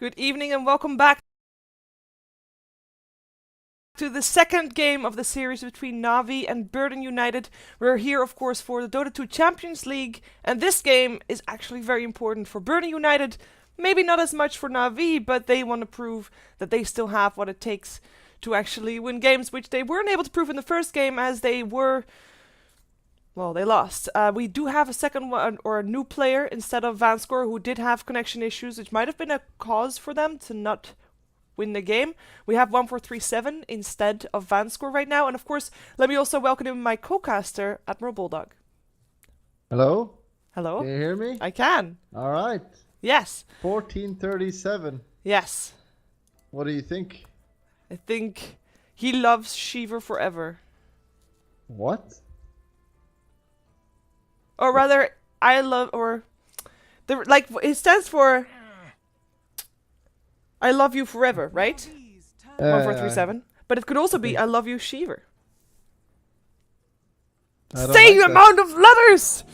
Good evening and welcome back to the second game of the series between Na'Vi and Burden United. We're here, of course, for the Dota 2 Champions League, and this game is actually very important for Burden United. Maybe not as much for Na'Vi, but they want to prove that they still have what it takes to actually win games, which they weren't able to prove in the first game as they were... well, they lost. We do have a second one, or a new player instead of Vanskor, who did have connection issues, which might have been a cause for them to not win the game. We have 1437 instead of Vanskor right now. And of course, let me also welcome in my co-caster, AdmiralBulldog. Hello? Hello? Can you hear me? I can. All right. Yes. 1437. Yes. What do you think? I think he loves Sheever forever. What? Or rather, I love, or... it stands for... I love you forever, right? 1437. But it could also be I love you, Sheever. Same like amount of letters!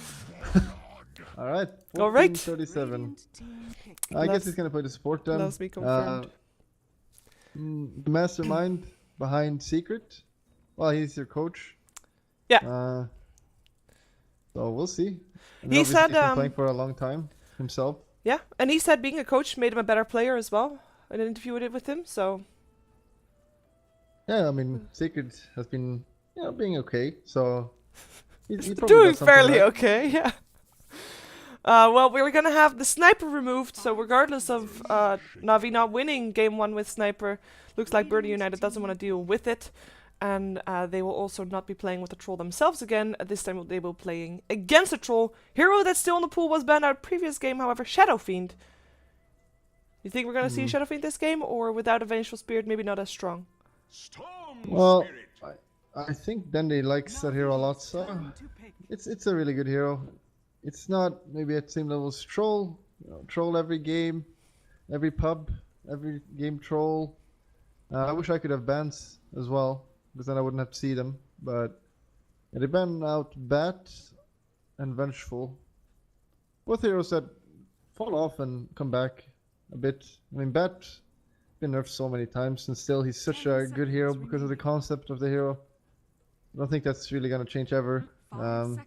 All right. All right. 1437. I guess he's going to play the support then. Loves me confirmed. The mastermind behind Secret. Well, he's your coach. Yeah. So we'll see. And He said, he's been playing for a long time himself. Yeah, and he said being a coach made him a better player as well. In an interview I did with him, so... Yeah, I mean, Secret has been, being okay. So he probably doing does something fairly right. okay, yeah. Well, we're gonna have the sniper removed, so regardless of Na'Vi not winning game 1 with sniper, looks like Burden United doesn't want to deal with it. And they will also not be playing with the troll themselves again. This time they will be playing against the troll. Hero that's still in the pool was banned out previous game, however, Shadow Fiend. You think we're gonna see Shadow Fiend this game, or without a Vengeful Spirit, maybe not as strong? Well, I think Dende likes that hero a lot, so it's a really good hero. It's not maybe at the same level as Troll. Troll every game, every pub, every game Troll. I wish I could have bans as well, because then I wouldn't have to see them. But they ban out Bat and Vengeful. Both heroes that fall off and come back a bit. I mean, Bat been nerfed so many times, and still he's such a good hero because of the concept of the hero. I don't think that's really gonna change ever. And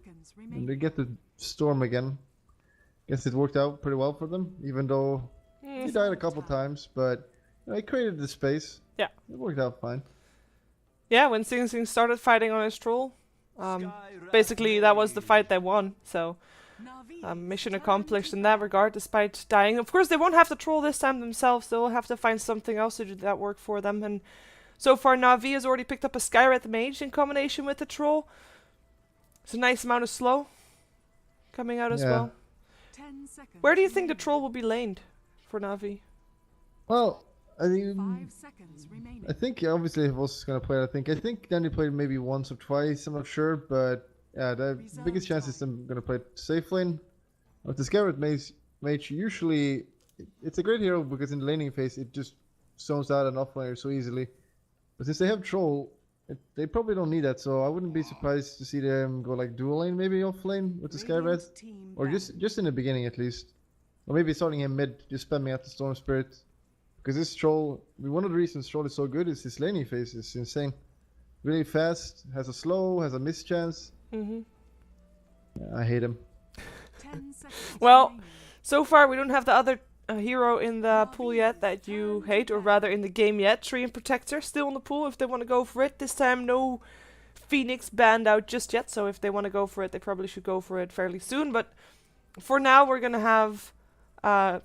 they get the Storm again. Guess it worked out pretty well for them, even though he died a couple times, but he created the space. Yeah. It worked out fine. Yeah, when Sing Sing started fighting on his troll, basically that was the fight they won, so mission accomplished in that regard, despite dying. Of course, they won't have the troll this time themselves, they'll have to find something else to do that work for them, and so far Na'Vi has already picked up a Skywrath Mage in combination with the troll. It's a nice amount of slow coming out as well. Where do you think the troll will be laned for Na'Vi? Well, I think obviously Voss is gonna play it. I think Danny played maybe once or twice. I'm not sure, but yeah, the biggest chance is I'm gonna play safe lane. With the Skywrath Mage, usually it's a great hero because in the laning phase it just zones out an offlaner so easily. But since they have Troll, they probably don't need that. So I wouldn't be surprised to see them go like dual lane, maybe off lane with the Skywrath, or just in the beginning at least, or maybe starting him mid, just spamming out the Storm Spirit. Because this Troll, one of the reasons Troll is so good is his laning phase is insane. Really fast, has a slow, has a miss chance. Yeah, I hate him. Well, so far we don't have the other hero in the pool yet that you hate, or rather in the game yet. Treant Protector still in the pool if they want to go for it. This time no Phoenix banned out just yet, so if they want to go for it, they probably should go for it fairly soon. But for now we're going to have...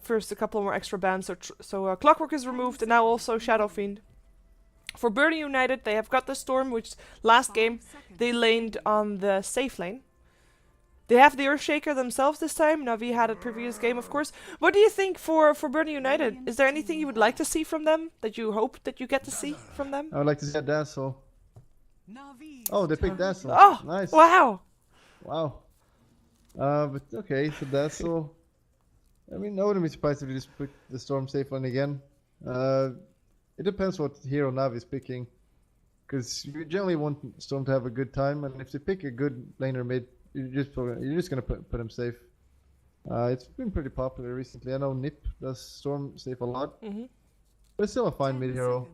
first a couple more extra bans, so Clockwork is removed, and now also Shadow Fiend. For Burden United, they have got the Storm, which last game they laned on the safe lane. They have the Earthshaker themselves this time. Na'Vi had it previous game, of course. What do you think for Burden United? Is there anything you would like to see from them, that you hope that you get to see from them? I would like to see a Dazzle. Oh, they picked Dazzle. Oh, nice. Wow. Wow. But okay, so Dazzle. I mean, I wouldn't be surprised if you just pick the Storm safe lane again. It depends what hero Na'Vi is picking. Because you generally want Storm to have a good time, and if they pick a good laner mid, you're just gonna put him safe. It's been pretty popular recently. I know Nip does Storm Safe a lot, Mm-hmm. but it's still a fine mid hero.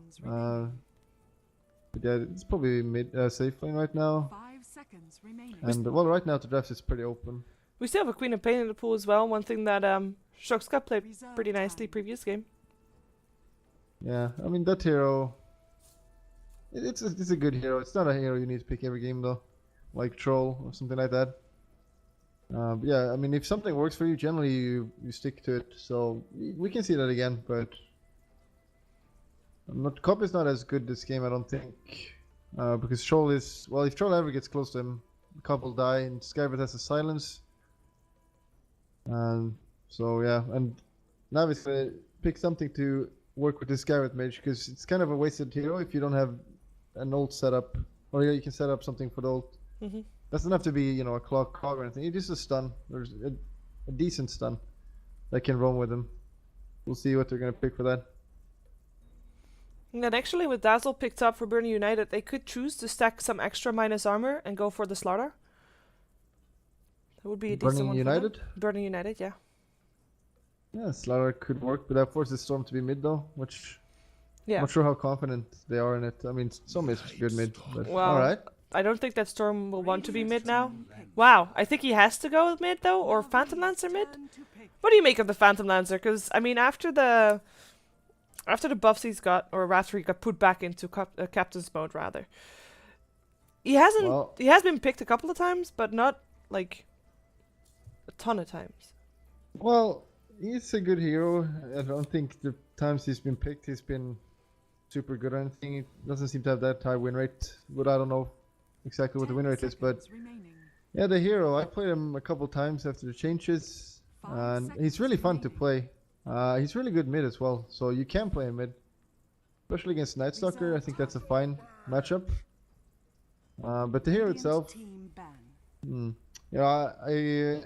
But yeah, it's probably mid safe lane right now. 5 seconds remaining. And well, right now the draft is pretty open. We still have a Queen of Pain in the pool as well. One thing that Shoxka played pretty nicely previous game. Yeah, I mean that hero. It's a good hero. It's not a hero you need to pick every game though, like Troll or something like that. But yeah, I mean if something works for you, generally you stick to it. So we can see that again, but Cop is not as good this game, I don't think, because Troll is well. If Troll ever gets close to him, Cop will die, and Skybert has a silence. So yeah, and Navi's gonna pick something to work with this Skybert mage because it's kind of a wasted hero if you don't have an ult setup, or you can set up something for the ult. Mm-hmm. Doesn't have to be a cog or anything. It's just a stun. There's a decent stun that can roam with him. We'll see what they're gonna pick for that. And actually, with Dazzle picked up for Burning United, they could choose to stack some extra minus armor and go for the Slaughter. That would be a decent Burning one. United? For them. Burning United, yeah. Yeah, Slaughter could work, but that forces Storm to be mid though, which Yeah. I'm not sure how confident they are in it. I mean, Storm is good mid, but Well, alright. I don't think that Storm will want to be mid now. Wow, I think he has to go mid though, or Phantom Lancer mid. What do you make of the Phantom Lancer? Because I mean, after the buffs he's got, or after he got put back into captain's mode rather, he hasn't. Well, he has been picked a couple of times, but not like a ton of times. well, he's a good hero. I don't think the times he's been picked, he's been super good or anything. He doesn't seem to have that high win rate, but I don't know exactly what the win rate is. But yeah, the hero, I played him a couple times after the changes, and he's really fun to play. He's really good mid as well, so you can play him mid, especially against Night Stalker. I think that's a fine matchup. But the hero itself, I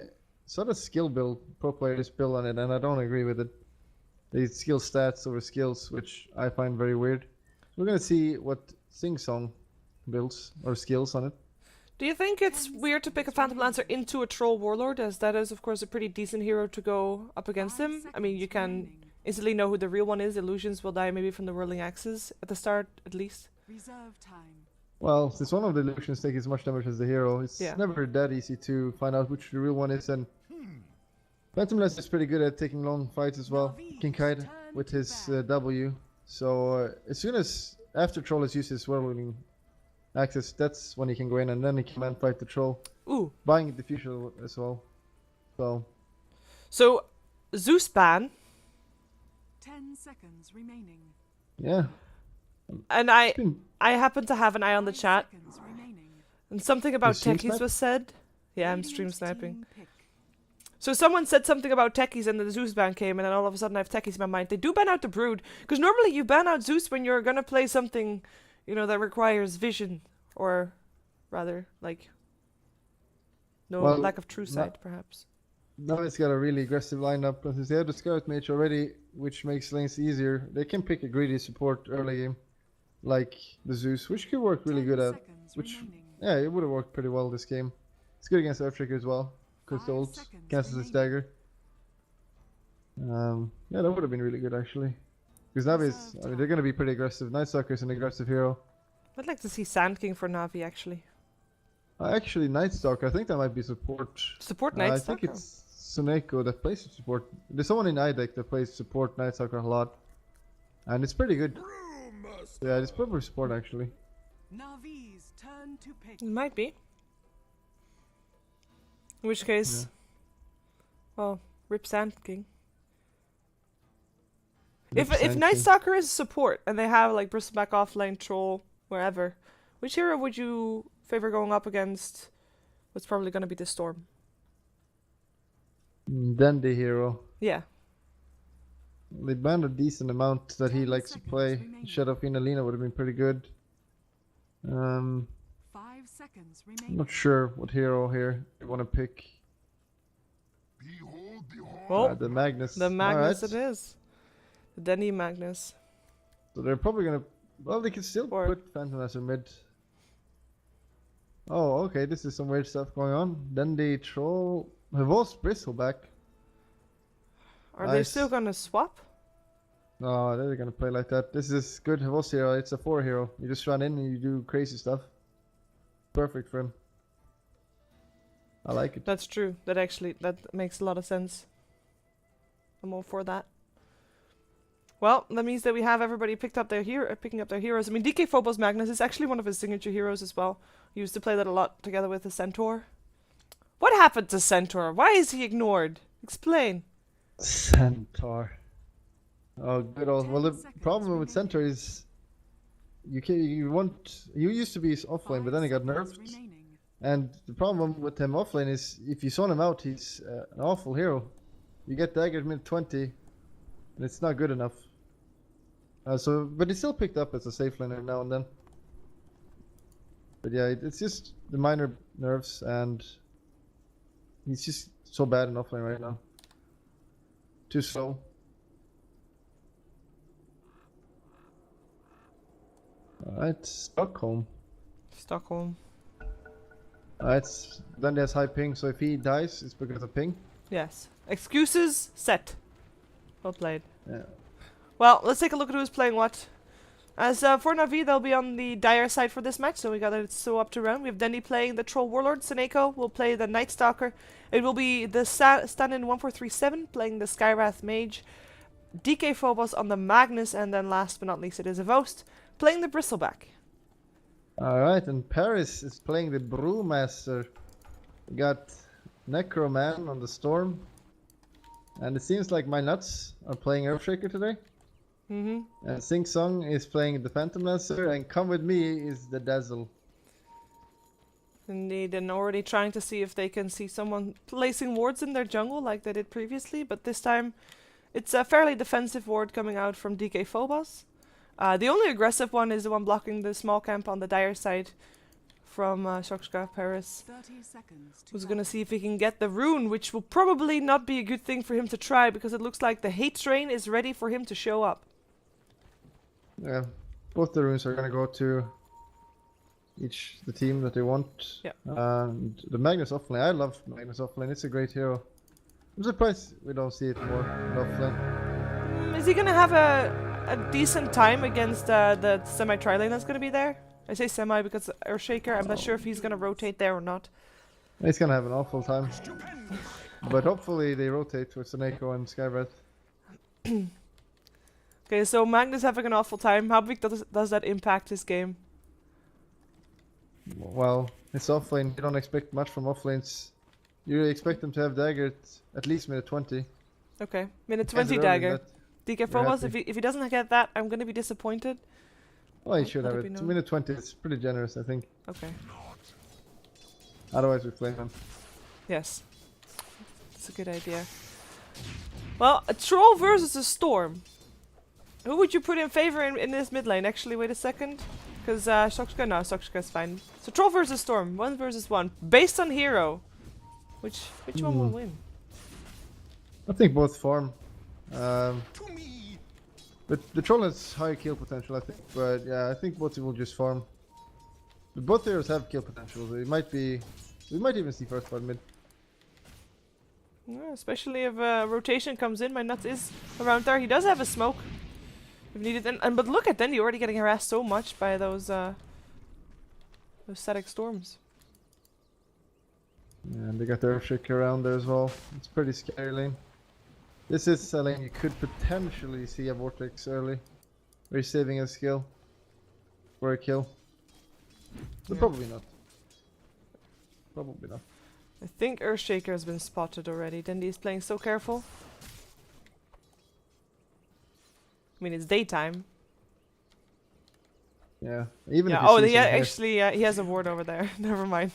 saw the skill build, pro players build on it, and I don't agree with it. They skill stats over skills, which I find very weird. We're gonna see what Sing Song builds or skills on it. Do you think it's weird to pick a Phantom Lancer into a Troll Warlord, as that is of course a pretty decent hero to go up against him? I mean, you can instantly know who the real one is. Illusions will die maybe from the whirling axes at the start, at least. Reserve time. Well, since one of the illusions take as much damage as the hero, it's never that easy to find out which the real one is. And Phantom Lancer is pretty good at taking long fights as well. King Kite with his W. So as soon as after Troll has used his whirling access, that's when he can go in, and then he can man fight the Troll. Ooh. Buying diffuser as well. So Zeus ban. 10 seconds remaining. Yeah. And I happen to have an eye on the chat, and something about techies was said. Yeah, I'm stream sniping. So someone said something about techies, and the Zeus ban came, and then all of a sudden I have techies in my mind. They do ban out the Brood, because normally you ban out Zeus when you're gonna play something, that requires vision, or rather, like, lack of true sight, perhaps. Now it's got a really aggressive lineup, and since they have the Scout Mage already, which makes lanes easier, they can pick a greedy support early game, like the Zeus, which could work really good at, yeah, it would have worked pretty well this game. It's good against Earthshaker as well, because the ult cancels his dagger. Yeah, that would have been really good actually. Because Navi's, I mean, they're going to be pretty aggressive. Night Stalker's an aggressive hero. I'd like to see Sand King for Navi, actually. Actually, Night Stalker, I think that might be support. Support Night Stalker? I think it's Suneko that plays support. There's someone in iDeck that plays support Night Stalker a lot. And it's pretty good. Yeah, it's proper support actually. Navi's turn to pick. It might be. In which case, well, rip Sand King. If Night Stalker is support and they have like Bristleback offlane, Troll, wherever, which hero would you favor going up against? What's probably going to be the Storm? Then the hero. Yeah. They banned a decent amount that he likes to play. Shadow Fiend Alina would have been pretty good. 5 seconds remaining. I'm not sure what hero here you want to pick. Well, the Magnus. The Magnus it is. The Denny Magnus. So they're probably gonna. Well, they can still put Phantom Lancer mid. Oh, okay. This is some weird stuff going on. Then the Troll. Revolves Bristleback. Are they Nice. still gonna swap? No, they're gonna play like that. This is good Voss hero. It's a 4 hero. You just run in and you do crazy stuff. Perfect for him. I like it. That's true. That makes a lot of sense. I'm all for that. Well, that means that we have everybody picking up their heroes. I mean, DK Phobos Magnus is actually one of his signature heroes as well. He used to play that a lot together with the Centaur. What happened to Centaur? Why is he ignored? Explain. Centaur. Oh, good old. Well, the problem with Centaur is you used to be offlane, but then he got nerfed. And the problem with him offlane is if you zone him out, he's an awful hero. You get daggered mid 20, and it's not good enough. But he's still picked up as a safe laner now and then. But yeah, it's just the minor nerfs, and he's just so bad in offlane right now. Too slow. Alright, Stockholm. Alright, then there's high ping, so if he dies, it's because of ping. Yes. Excuses set. Well played. Yeah. Well, let's take a look at who's playing what. As for Na'Vi, they'll be on the Dire side for this match, so we got it so up to round. We have Dendy playing the Troll Warlord. Seneko will play the Night Stalker. It will be the stand-in 1437 playing the Skywrath Mage. DK Phobos on the Magnus, and then last but not least it is Evost playing the Bristleback. Alright, and Paris is playing the Brewmaster. We got Necroman on the Storm. And it seems like my nuts are playing Earthshaker today. And Sing Song is playing the Phantom Lancer, and Come With Me is the Dazzle. Indeed, and already trying to see if they can see someone placing wards in their jungle like they did previously, but this time it's a fairly defensive ward coming out from DK Phobos. The only aggressive one is the one blocking the small camp on the Dire side from Shokska Paris. 30 seconds to Who's gonna see if he can get the rune, which will probably not be a good thing for him to try, because it looks like the hate train is ready for him to show up. Yeah, both the runes are gonna go to the team that they want. Yeah. And the Magnus offlane, I love Magnus offlane. It's a great hero. I'm surprised we don't see it more in offlane. Is he gonna have a decent time against the semi-tri lane that's gonna be there? I say semi because Earthshaker, I'm not sure if he's gonna rotate there or not. He's gonna have an awful time. But hopefully they rotate with Seneko and Skywrath. Okay, so Magnus having an awful time. How big does that impact his game? Well, it's offlane. You don't expect much from offlanes. You expect them to have dagger at least minute 20. Okay, minute Ends 20 early, dagger. but DK Phobos, if he doesn't get that, I'm gonna be disappointed. well, he should Let have it it. be known. Minute 20 is pretty generous, I think. Okay. Otherwise we flame him. Yes. That's a good idea. Well, a troll versus a storm. Who would you put in favor in this mid lane? Actually, wait a second. Because Shokska's fine. So troll versus storm, 1 versus 1. Based on hero. Which one will win? I think both farm. But the troll has high kill potential, I think. But yeah, I think both will just farm. But both heroes have kill potential. So it might be. We might even see first blood mid. Yeah, especially if rotation comes in. My nuts is around there. He does have a smoke. If needed, but look at Dendy already getting harassed so much by those static storms. Yeah, and they got their Earthshaker around there as well. It's pretty scary lane. This is a lane you could potentially see a Vortex early. Where he's saving a skill for a kill. But Yeah. probably not. Probably not. I think Earthshaker has been spotted already. Dendy is playing so careful. I mean, it's daytime. Yeah. Even Yeah. if Oh, he sees him here. actually, he has a ward over there. Never mind.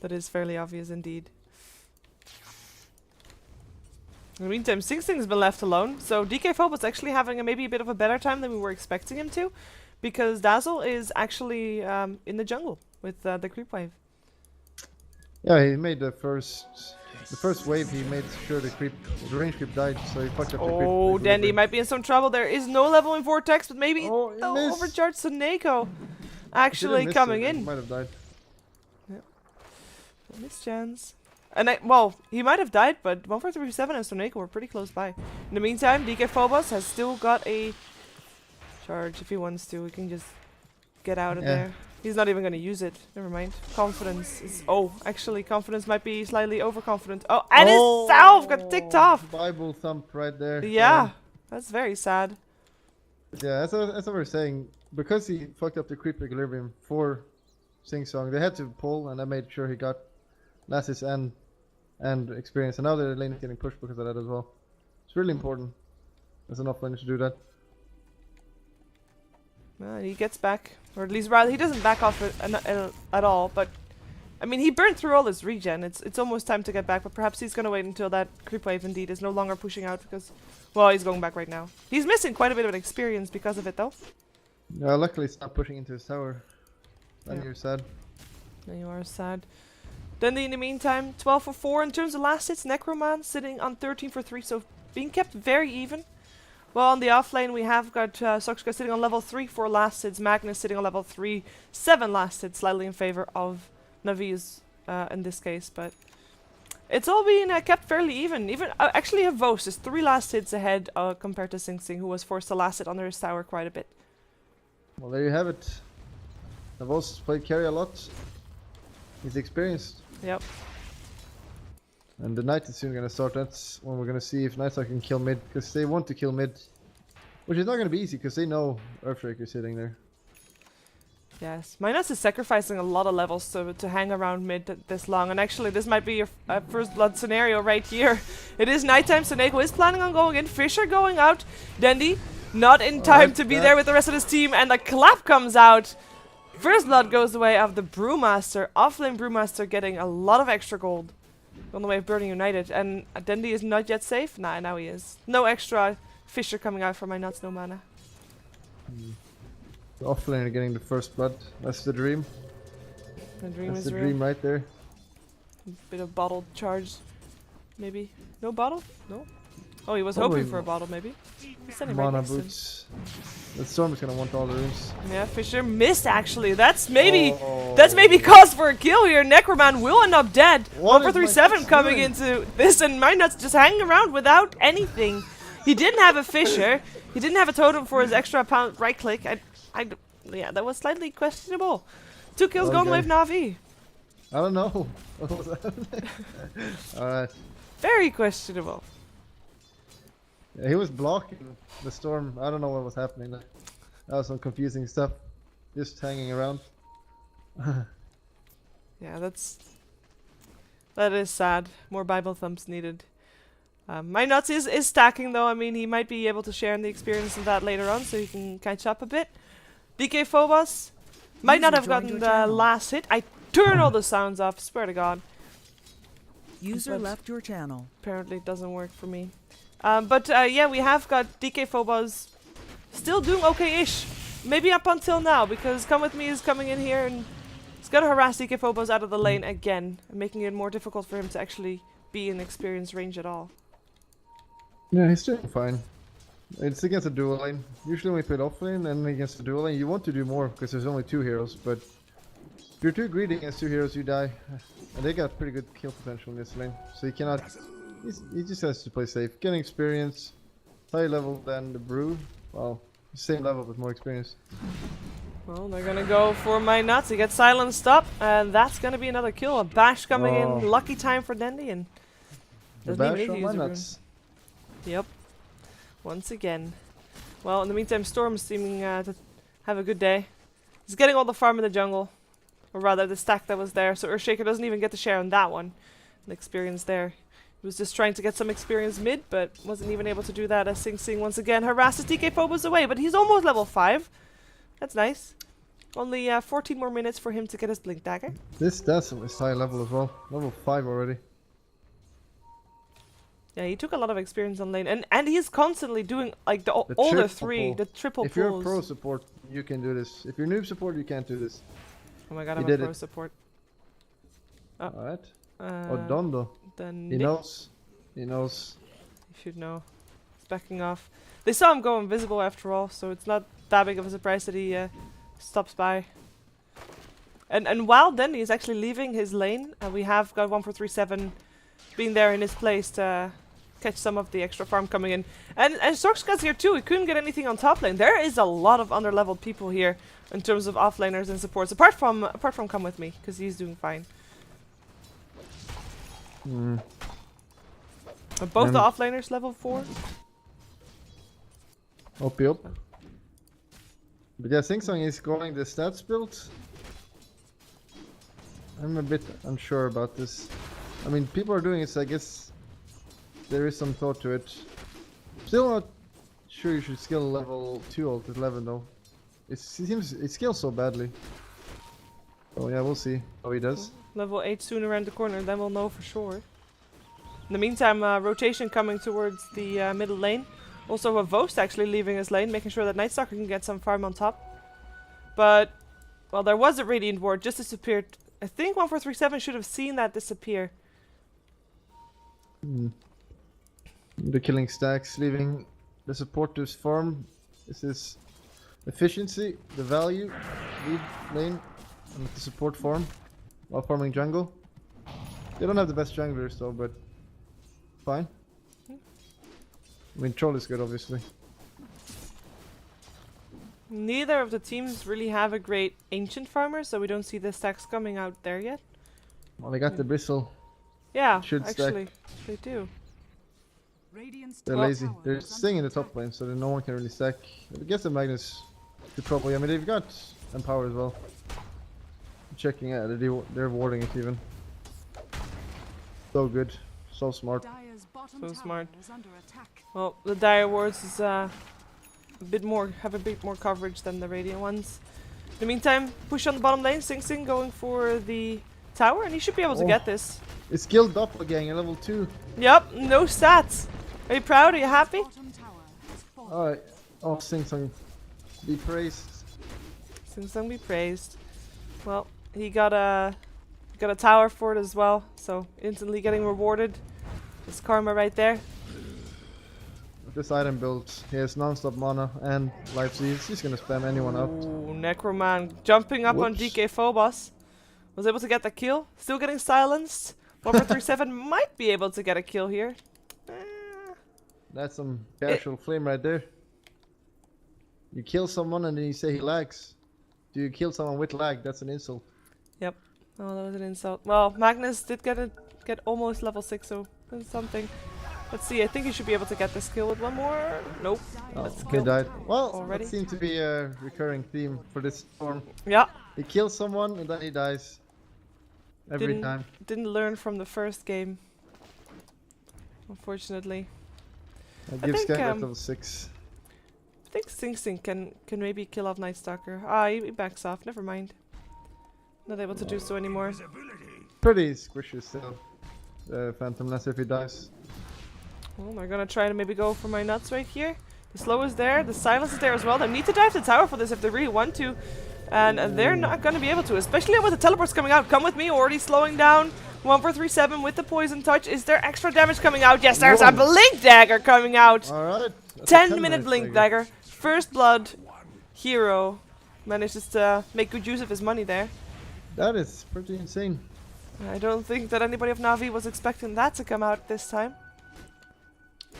That is fairly obvious indeed. In the meantime, Sing Sing's been left alone, so DK Phobos actually having maybe a bit of a better time than we were expecting him to, because Dazzle is actually in the jungle with the creep wave. Yeah, he made the first wave. He made sure the range creep died, so he fucked up the creep. Oh, Dandy might be in some trouble. There is no level in Vortex, but maybe Oh, he the missed. overcharged Seneko He actually didn't miss coming it, he in. might have died. Miss chance. And well, he might have died, but 1437 and Storneko were pretty close by. In the meantime, DK Phobos has still got a charge. If he wants to, he can just get out of there. He's not even going to use it. Never mind. Confidence is... Oh, actually, confidence might be slightly overconfident. Oh, and his self got ticked off! Bible thump right there. Yeah, that's very sad. Yeah, as I was saying, because he fucked up the creep equilibrium for Sing Song, they had to pull, and I made sure he got Lasses and experience. And now the lane is getting pushed because of that as well. It's really important. There's enough lanes to do that. He gets back, or at least rather he doesn't back off at all. But I mean, he burned through all his regen. It's almost time to get back. But perhaps he's gonna wait until that creep wave indeed is no longer pushing out because, well, he's going back right now. He's missing quite a bit of experience because of it, though. Yeah, luckily it's not pushing into his tower. Then you're sad. Then you are sad. Then in the meantime, 12 for 4 in terms of last hits. Necroman sitting on 13 for 3, so being kept very even. Well, on the off lane, we have got Soxka sitting on level 3 for last hits, Magnus sitting on level 3, 7 last hits, slightly in favor of Navi's in this case, but it's all being kept fairly even. Even actually, Vos is 3 last hits ahead compared to Sing Sing, who was forced to last hit under his tower quite a bit. Well, there you have it. Vos played carry a lot. He's experienced. Yep. And the night is soon gonna start. That's when we're gonna see if Nightstar can kill mid, because they want to kill mid, which is not gonna be easy because they know Earthshaker's sitting there. Yes, Minus is sacrificing a lot of levels to hang around mid this long, and actually this might be your first blood scenario right here. It is nighttime, so Neko is planning on going in. Fisher going out. Dendi not in time to be there with the rest of his team, and the clap comes out. First blood goes the way of the Brewmaster. Offlane Brewmaster getting a lot of extra gold on the way of Burning United, and Dendi is not yet safe. Nah, now he is. No extra Fisher coming out for my nuts, no mana. The offlaner getting the first blood. That's the dream. The dream That's is the real. dream right there. Bit of bottle charge, maybe. No bottle? No. Oh, he was Probably hoping for a bottle, maybe. He's standing right Mana next to him. boots. The storm is gonna want all the runes. Yeah, Fisher missed actually. That's maybe cause for a kill here. Necroman will end up dead. What is 1437 my coming doing? into this, and my nuts just hanging around without anything. He didn't have a Fisher. He didn't have a totem for his extra pound right click. Yeah, that was slightly questionable. 2 kills going with Navi. I don't know. What was that? Alright. Very questionable. Yeah, he was blocking the storm. I don't know what was happening there. That was some confusing stuff. Just hanging around. Yeah, that is sad. More Bible thumps needed. My nuts is stacking though. I mean, he might be able to share in the experience of that later on, so he can catch up a bit. DK Phobos might not have gotten the last hit. I turn all the sounds off. Swear to God. User left your channel. Apparently, it doesn't work for me. Yeah, we have got DK Phobos still doing okay-ish. Maybe up until now, because Come With Me is coming in here and he's gonna harass DK Phobos out of the lane again, making it more difficult for him to actually be in experience range at all. Yeah, he's doing fine. It's against a dual lane. Usually when we play off lane and against a dual lane, you want to do more because there's only 2 heroes, but if you're too greedy against 2 heroes, you die. And they got pretty good kill potential in this lane, so he cannot... He just has to play safe. Getting experience, higher level than the Brew. Well, same level but more experience. Well, they're gonna go for my nuts. He gets silenced up, and that's gonna be another kill. A bash coming in. Lucky time for Dendi, and The doesn't even bash need to on use my a rune. nuts. Yep. Once again. Well, in the meantime, Storm's seeming to have a good day. He's getting all the farm in the jungle. Or rather, the stack that was there. So Earthshaker doesn't even get to share on that one. The experience there. He was just trying to get some experience mid, but wasn't even able to do that as Sing Sing once again harasses DK Phobos away. But he's almost level 5. That's nice. Only 14 more minutes for him to get his Blink Dagger. This Dazzle is high level as well. Level 5 already. Yeah, he took a lot of experience on lane, and he's constantly doing like all the three, the triple If pulls. you're a pro support, you can do this. If you're noob support, you can't do this. Oh my god, He I'm a did pro it. support. Alright. Uh, Odondo. Then He Nick, knows. He knows. you should know. He's backing off. They saw him go invisible after all, so it's not that big of a surprise that he stops by. And while Dendy is actually leaving his lane, we have got 1437 being there in his place to catch some of the extra farm coming in. And Sorkscat's here too. He couldn't get anything on top lane. There is a lot of underleveled people here in terms of offlaners and supports. Apart from Come With Me, because he's doing fine. Are both the offlaners level 4? OP up. But yeah, Singsong is going the stats build. I'm a bit unsure about this. I mean, people are doing it, so I guess there is some thought to it. Still not sure you should skill level 2 ult at 11 though. It seems it scales so badly. Oh yeah, we'll see how he does. Level 8 soon around the corner, then we'll know for sure. In the meantime, rotation coming towards the middle lane. Also a Vost actually leaving his lane, making sure that Nightstalker can get some farm on top. But, well, there was a Radiant Ward, just disappeared. I think 1437 should have seen that disappear. The killing stacks, leaving the supporters farm. This is efficiency, the value, lead lane, and the support farm while farming jungle. They don't have the best junglers though, but fine. I mean, Troll is good, obviously. Neither of the teams really have a great ancient farmer, so we don't see the stacks coming out there yet. Well, they got the bristle. Yeah, Should actually, they do. Radiant's They're top lazy. tower They're is under staying in the attack. top lane, so then no one can really stack. I guess the Magnus could probably. I mean, they've got Empower as well. Checking out, they're warding it even. So good, so smart. Dire's bottom So tower smart. is under attack. Well, the Dire Wards is have a bit more coverage than the Radiant ones. In the meantime, push on the bottom lane. Sing Sing going for the tower, and he should be able to get this. It's Guild Doppelganger level 2. Yep, no stats. Are you proud? Are you happy? Bottom tower has fallen. Alright. Oh, Singsong. Be praised. Sing Sing be praised. Well, he got a tower for it as well, so instantly getting rewarded. His karma right there. With this item build, he has non-stop mana and life seeds. He's gonna spam anyone out. Ooh, Necroman jumping up on Whoops. DK Phobos. Was able to get the kill. Still getting silenced. 1437 might be able to get a kill here. That's some casual flame right there. You kill someone and then you say he lags. Do you kill someone with lag? That's an insult. Yep. Oh, that was an insult. Well, Magnus did get almost level 6, so that's something. Let's see. I think he should be able to get this kill with one more. Nope. That's He killed. died. Well, already. that seemed to be a recurring theme for this storm. Yeah. He kills someone and then he dies. Every time. Didn't learn from the first game. Unfortunately. That I gives think, Skynet level 6. I think Sing Sing can maybe kill off Nightstalker. Ah, he backs off. Never mind. Not able to do so anymore. Pretty squishy still. Phantom, unless if he dies. Well, they're gonna try to maybe go for my nuts right here. The slow is there. The silence is there as well. They need to dive the tower for this if they really want to. And they're not gonna be able to. Especially with the teleports coming out. Come with me. Already slowing down. 1437 with the poison touch. Is there extra damage coming out? Yes, there's a blink dagger coming out. Alright. 10-minute blink dagger. First blood. Hero manages to make good use of his money there. That is pretty insane. I don't think that anybody of Na'Vi was expecting that to come out this time.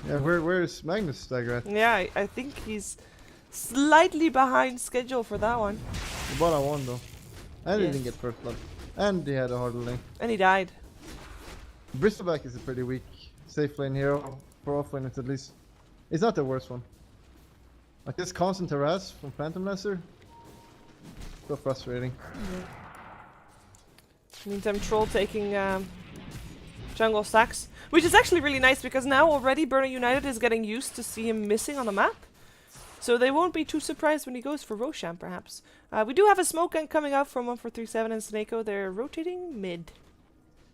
Yeah, where is Magnus Dagger at? Yeah, I think he's slightly behind schedule for that one. But I won though. And he Yes. didn't get first blood. And he had a hard lane. And he died. Bristleback is a pretty weak safe lane hero for offlaners at least. It's not the worst one. Like this constant harass from Phantom Lesser. So frustrating. Meantime, Troll taking jungle stacks. Which is actually really nice because now already Burner United is getting used to see him missing on the map. So they won't be too surprised when he goes for Roshan perhaps. We do have a smoke gun coming out from 1437 and Snako. They're rotating mid.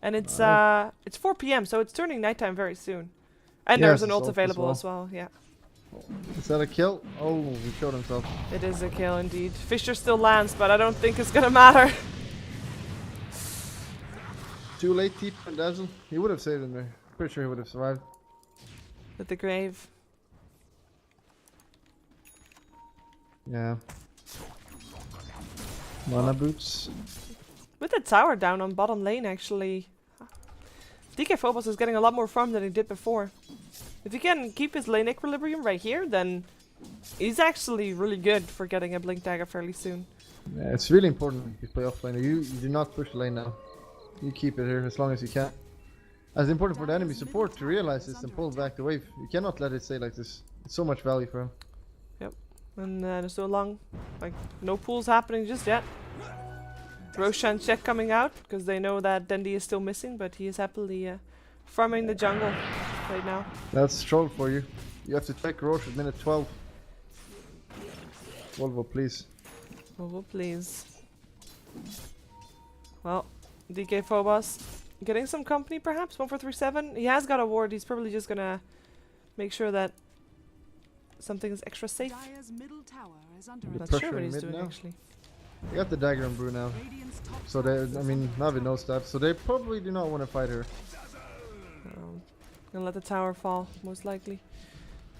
And it's 4 PM, so it's turning nighttime very soon. And Yes, there's an it's ult ult as available well. as well, yeah. Is that a kill? Oh, he showed himself. It is a kill indeed. Fisher still lands, but I don't think it's gonna matter. Too late, Teep and Dazzle. He would have saved him there. Pretty sure he would have survived. With the grave. Yeah. Mana boots. With the tower down on bottom lane, actually, DK Phobos is getting a lot more farm than he did before. If he can keep his lane equilibrium right here, then he's actually really good for getting a Blink Dagger fairly soon. Yeah, it's really important if you play offlane. You do not push the lane now. You keep it here as long as you can. It's important for the enemy support to realize this and pull back the wave. You cannot let it stay like this. It's so much value for him. Yep. And there's so long, like, no pools happening just yet. Roshan check coming out because they know that Dendi is still missing, but he is happily farming the jungle right now. That's troll for you. You have to check Roche at minute 12. Volvo, please. Volvo, please. Well, DK Phobos getting some company perhaps. 1437. He has got a ward. He's probably just gonna make sure that something is extra safe. Dire's middle tower is under The Not pressure sure what in he's mid doing now. actually. They got the dagger on Brew now. Radiant's top So tower they, I is mean, under Navi knows that. So they probably do not want to fight her. Gonna let the tower fall, most likely.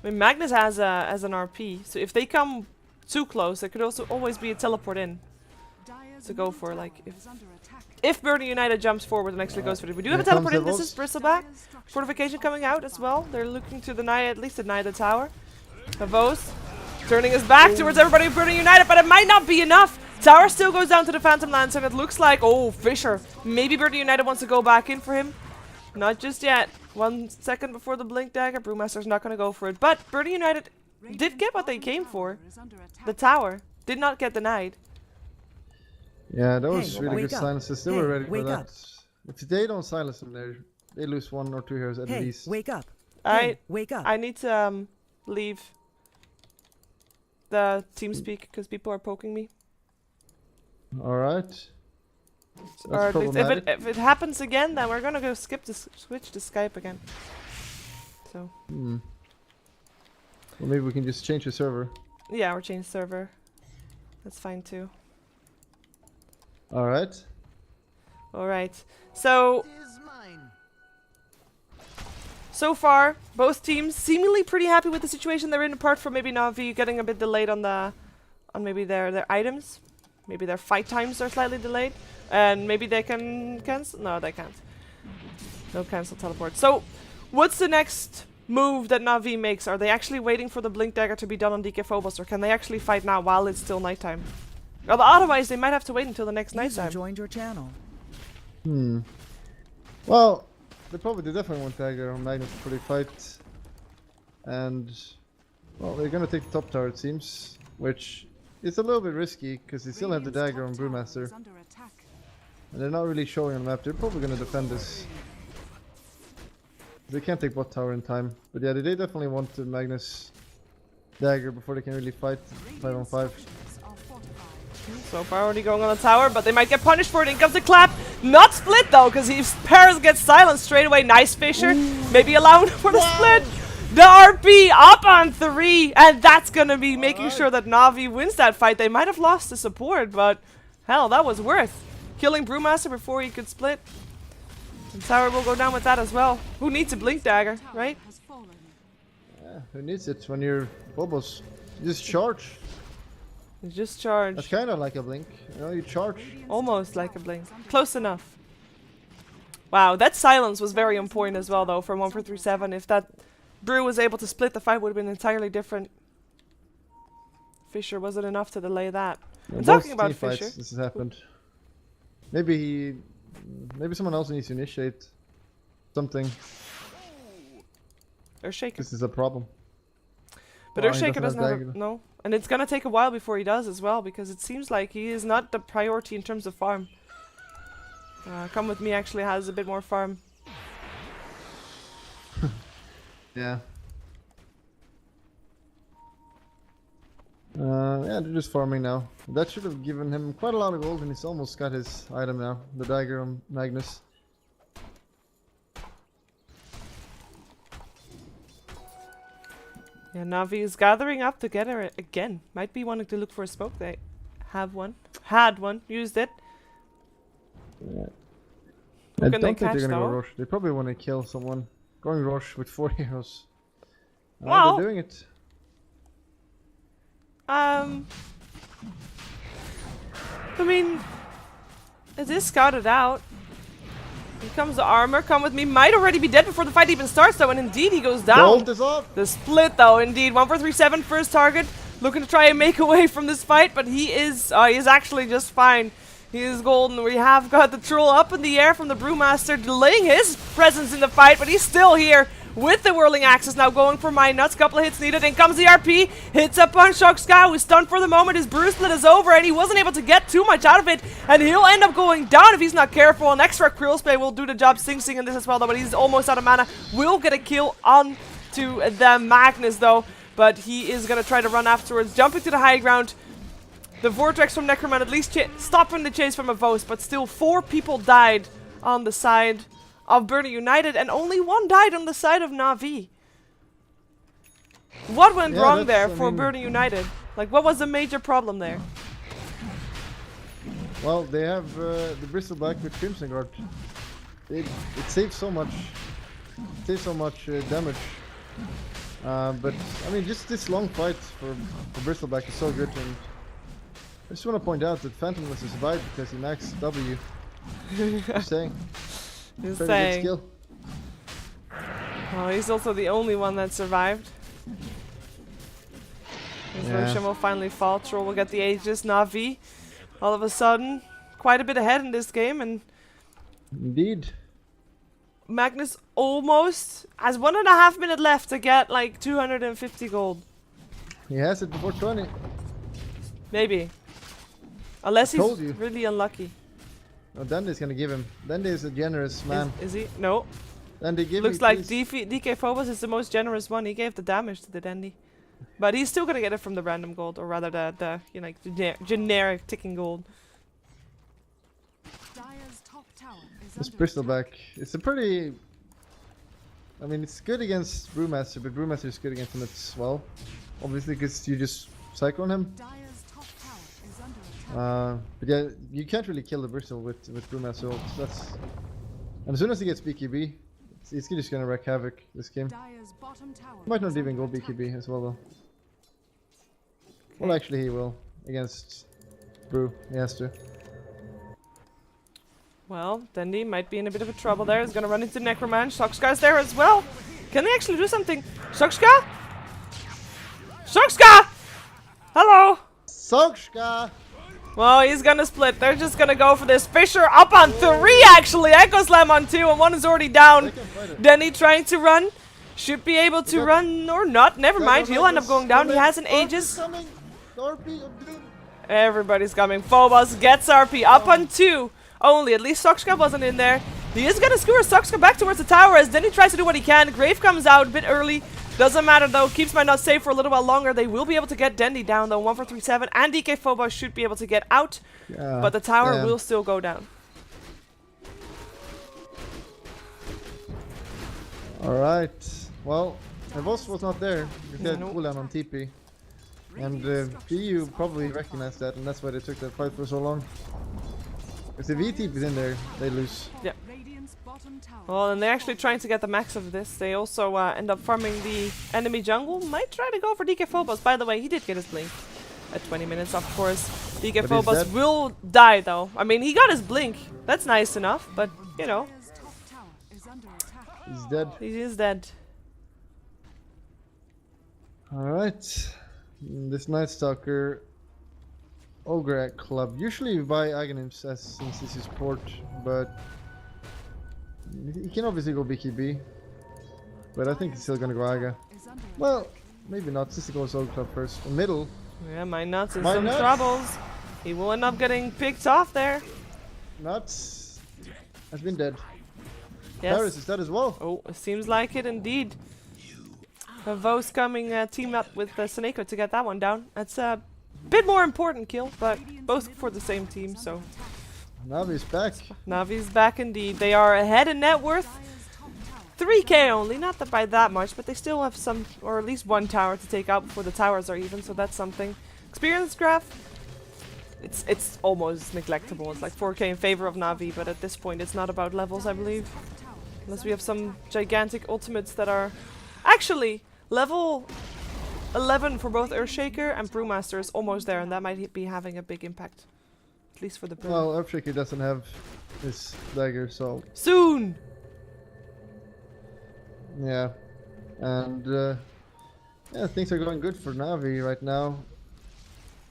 I mean, Magnus has an RP, so if they come too close, there could also always be a teleport in. Dire's to go middle for, tower like, is under attack. If Burning United jumps forward and actually goes for it. We do have a Here comes teleport in. the This Wolves. is Bristleback. Dire's structures Fortification are coming out as fortified. well. They're looking to deny, at least deny the tower. Pavos turning his back towards everybody of Burning United, but it might not be enough. Tower still goes down to the Phantom Lancer, and it looks like, oh, Fisher. Maybe Burning United wants to go back in for him. Not just yet. 1 second before the Blink Dagger. Brewmaster's not going to go for it. But Burning United did get what they came for. Is under attack. The tower did not get denied. Yeah, that was Hey, really wake good up. silences. They Hey, were ready for wake that. up. If they don't silence them there, they lose 1 or 2 heroes at Hey, least. wake up. Alright, Hey, wake up. I need to leave the TeamSpeak because people are poking me. Alright. Or That's at least problematic. if it happens again, then we're gonna go switch to Skype again. So Hmm. Well, maybe we can just change the server. yeah, we're changing server. That's fine too. Alright. All right. So far, both teams seemingly pretty happy with the situation they're in, apart from maybe Na'Vi getting a bit delayed on maybe their items. Maybe their fight times are slightly delayed. And maybe they can cancel. No, they can't. No cancel teleport. So, what's the next move that Na'Vi makes? Are they actually waiting for the Blink Dagger to be done on DK Phobos, or can they actually fight now while it's still nighttime? Well, otherwise, they might have to wait until the next User nighttime. joined your channel. Hmm. Well, they definitely want dagger on Magnus before they fight. And, well, they're gonna take the top tower, it seems. Which is a little bit risky, because they still have the Radiant's dagger on top tower Brewmaster. is under attack. And they're not really showing on the map. They're probably gonna defend this. They can't take bot tower in time. But yeah, they definitely want the Magnus dagger before they can really fight 5 on 5. Structures are fortified. So far already going on the tower, but they might get punished for it. In comes the clap. Not split though, because if Paris gets silenced straight away. Nice Fisher. Maybe allowing for the split. The RP up on 3, and that's gonna be making sure that Na'Vi wins that fight. They might have lost the support, but hell, that was worth killing Brewmaster before he could split. And tower will go down with that as well. Who needs a Blink Dagger, Tower right? has fallen. Yeah, who needs it when you're Bobos? You just charge. Just charge. That's kind of like a blink. You know, you charge. Almost like a blink. Close enough. Wow, that silence was very on point as well, though, from 1437. If that Brew was able to split, the fight would have been entirely different. Fisher wasn't enough to delay that. Yeah, And both talking about team fights, Fisher. this has happened. Maybe someone else needs to initiate something. Earthshaker. This is a problem. But Oh, he Earthshaker doesn't have dagger. no. And it's gonna take a while before he does as well, because it seems like he is not the priority in terms of farm. Come With Me actually has a bit more farm. Yeah. Yeah, they're just farming now. That should have given him quite a lot of gold, and he's almost got his item now. The dagger on Magnus. Yeah, Na'Vi is gathering up together again. Might be wanting to look for a smoke. They have one. Had one. Used it. Yeah. Who I can don't they think catch, they're gonna go though? rush. They probably want to kill someone. Going rush with 4 heroes. Well- They're doing it. I mean, it is scouted out. Here comes the armor. Come with me. Might already be dead before the fight even starts, though. And indeed, he goes down. Gold is off. The split, though, indeed. 1437 first target. Looking to try and make away from this fight, but he is actually just fine. He is golden. We have got the troll up in the air from the Brewmaster, delaying his presence in the fight, but he's still here with the whirling axes now going for Mine Nuts. Couple of hits needed. In comes the RP. Hits up on Shocksky, who's stunned for the moment. His brew split is over, and he wasn't able to get too much out of it, and he'll end up going down if he's not careful. An extra Krill Spray will do the job. Sing Sing in this as well, though, but he's almost out of mana. Will get a kill on to the Magnus, though, but he is going to try to run afterwards. Jumping to the high ground. The Vortex from Necroman at least stopping the chase from Avos, but still 4 people died on the side of Burning United, and only 1 died on the side of Na'Vi. What went wrong there for Burning United? Like, what was the major problem there? Well, they have the Bristol Black with Crimson Guard. It saves so much. It saves so much damage. But I mean, just this long fight for Bristol Black is so good, and I just want to point out that Phantom was survived because he maxed W. Just saying. Just Very saying. good skill. Oh, he's also the only one that survived. His Roshan will finally fall. Troll will get the Aegis. Na'Vi, all of a sudden, quite a bit ahead in this game, and Indeed. Magnus almost has 1.5 minutes left to get like 250 gold. He has it before 20. Maybe. Unless he's told you. really unlucky. Oh, Dandy's gonna give him. Dandy is a generous man. Is he? No. Dandy, give Looks me, like please. DK Phobos is the most generous one. He gave the damage to the Dandy. But he's still gonna get it from the random gold, or rather the you know, generic ticking gold. Dire's top tower is This under Bristol attack. Black. It's a pretty... I mean, it's good against Brewmaster, but Brewmaster is good against him as well. Obviously, because you just cyclone him. Dire's top tower is under attack. But yeah, you can't really kill the Bristol with Brewmaster ult. That's... And as soon as he gets BKB, it's just gonna wreak havoc this game. Dire's bottom tower Might not is even go under attack. BKB as well though. Well, actually he will. Against Brew, he has to. Well, Dandy might be in a bit of a trouble there. He's gonna run into Necroman. Shocksky's there as well. Can they actually do something? Shocksky? Shocksky! Hello! Sokshka! Well, he's gonna split. They're just gonna go for this. Fisher up on 3, actually. Echo Slam on 2, and 1 is already down. Danny trying to run. Should be able to run, or not. Never mind. He'll end up going down. He has an Aegis. Everybody's coming. Phobos gets RP up on 2. Only. At least Sokshka wasn't in there. He is gonna skewer Sokshka back towards the tower as Danny tries to do what he can. Grave comes out a bit early. Doesn't matter though, keeps my nut safe for a little while longer. They will be able to get Dandy down though, 1437, and DK Phobos should be able to get out, but the tower will still go down. Alright, well, Evos was not there, because he had Nope. cooldown on TP. And VU probably recognized that, and that's why they took that fight for so long. If the VTP is in there, they lose. Radiant's bottom tower. Well, and they're actually trying to get the max of this. They also end up farming the enemy jungle. Might try to go for DK Phobos. By the way, he did get his blink at 20 minutes, of course. DK But Phobos he's dead. will die though. I mean, he got his blink. That's nice enough, but you know, Dire's top tower is under attack. He's dead. he is dead. Alright, this Night Stalker Ogre Club. Usually you buy Aghanims as since this is port, but he can obviously go BKB. But I think he's still gonna go Aga. Is under Well, maybe not, since he goes Ogre Club first. In middle, Yeah, my nuts in My some nuts? troubles. He will end up getting picked off there. Nuts has been dead. Yes. Paris is dead as well. Oh, it seems like it indeed. Vos coming team up with Seneko to get that one down. That's a bit more important kill, but both for the same team, so Navi's back. Navi's back indeed. They are ahead in net worth. Dire's top tower. 3k only, not that by that much, but they still have some, or at least one tower to take out before the towers are even, so that's something. Experience graph, it's almost neglectable. It's like 4k in favor of Navi, but at this point it's not about levels, I believe. Top tower is Unless we have some gigantic ultimates that are... Actually, level 11 for both Earthshaker and Brewmaster is almost there, and that might be having a big impact. At least for the burn. Well, Earthshaker doesn't have his dagger, so Soon! yeah. And yeah, things are going good for Navi right now.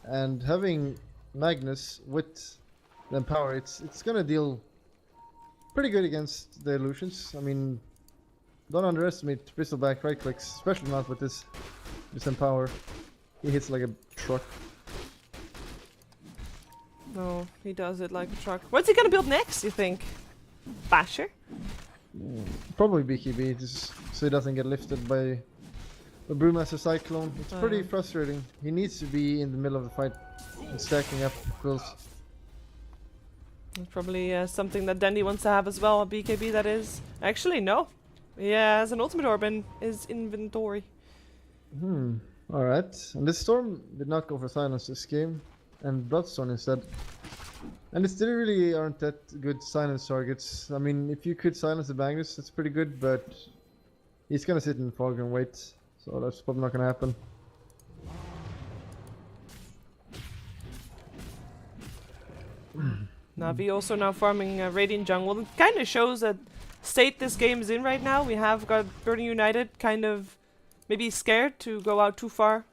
And having Magnus with the Empower, it's gonna deal pretty good against the illusions. I mean, don't underestimate Bristleback right clicks, especially not with this Empower. He hits like a truck. No, he does it like a truck. What's he gonna build next, you think? Basher? Probably BKB, just so he doesn't get lifted by the Brewmaster Cyclone. It's pretty frustrating. He needs to be in the middle of the fight and stacking up quills. It's probably something that Dandy wants to have as well, a BKB that is. Actually, no. He has an ultimate orb in his inventory. Alright. And this Storm did not go for silence this game, and Bloodstone instead. And it still really aren't that good silence targets. I mean, if you could silence the Magnus, that's pretty good, but he's gonna sit in fog and wait, so that's probably not gonna happen. Navi also now farming Radiant Jungle. It kind of shows that state this game is in right now. We have got Burning United kind of maybe scared to go out too far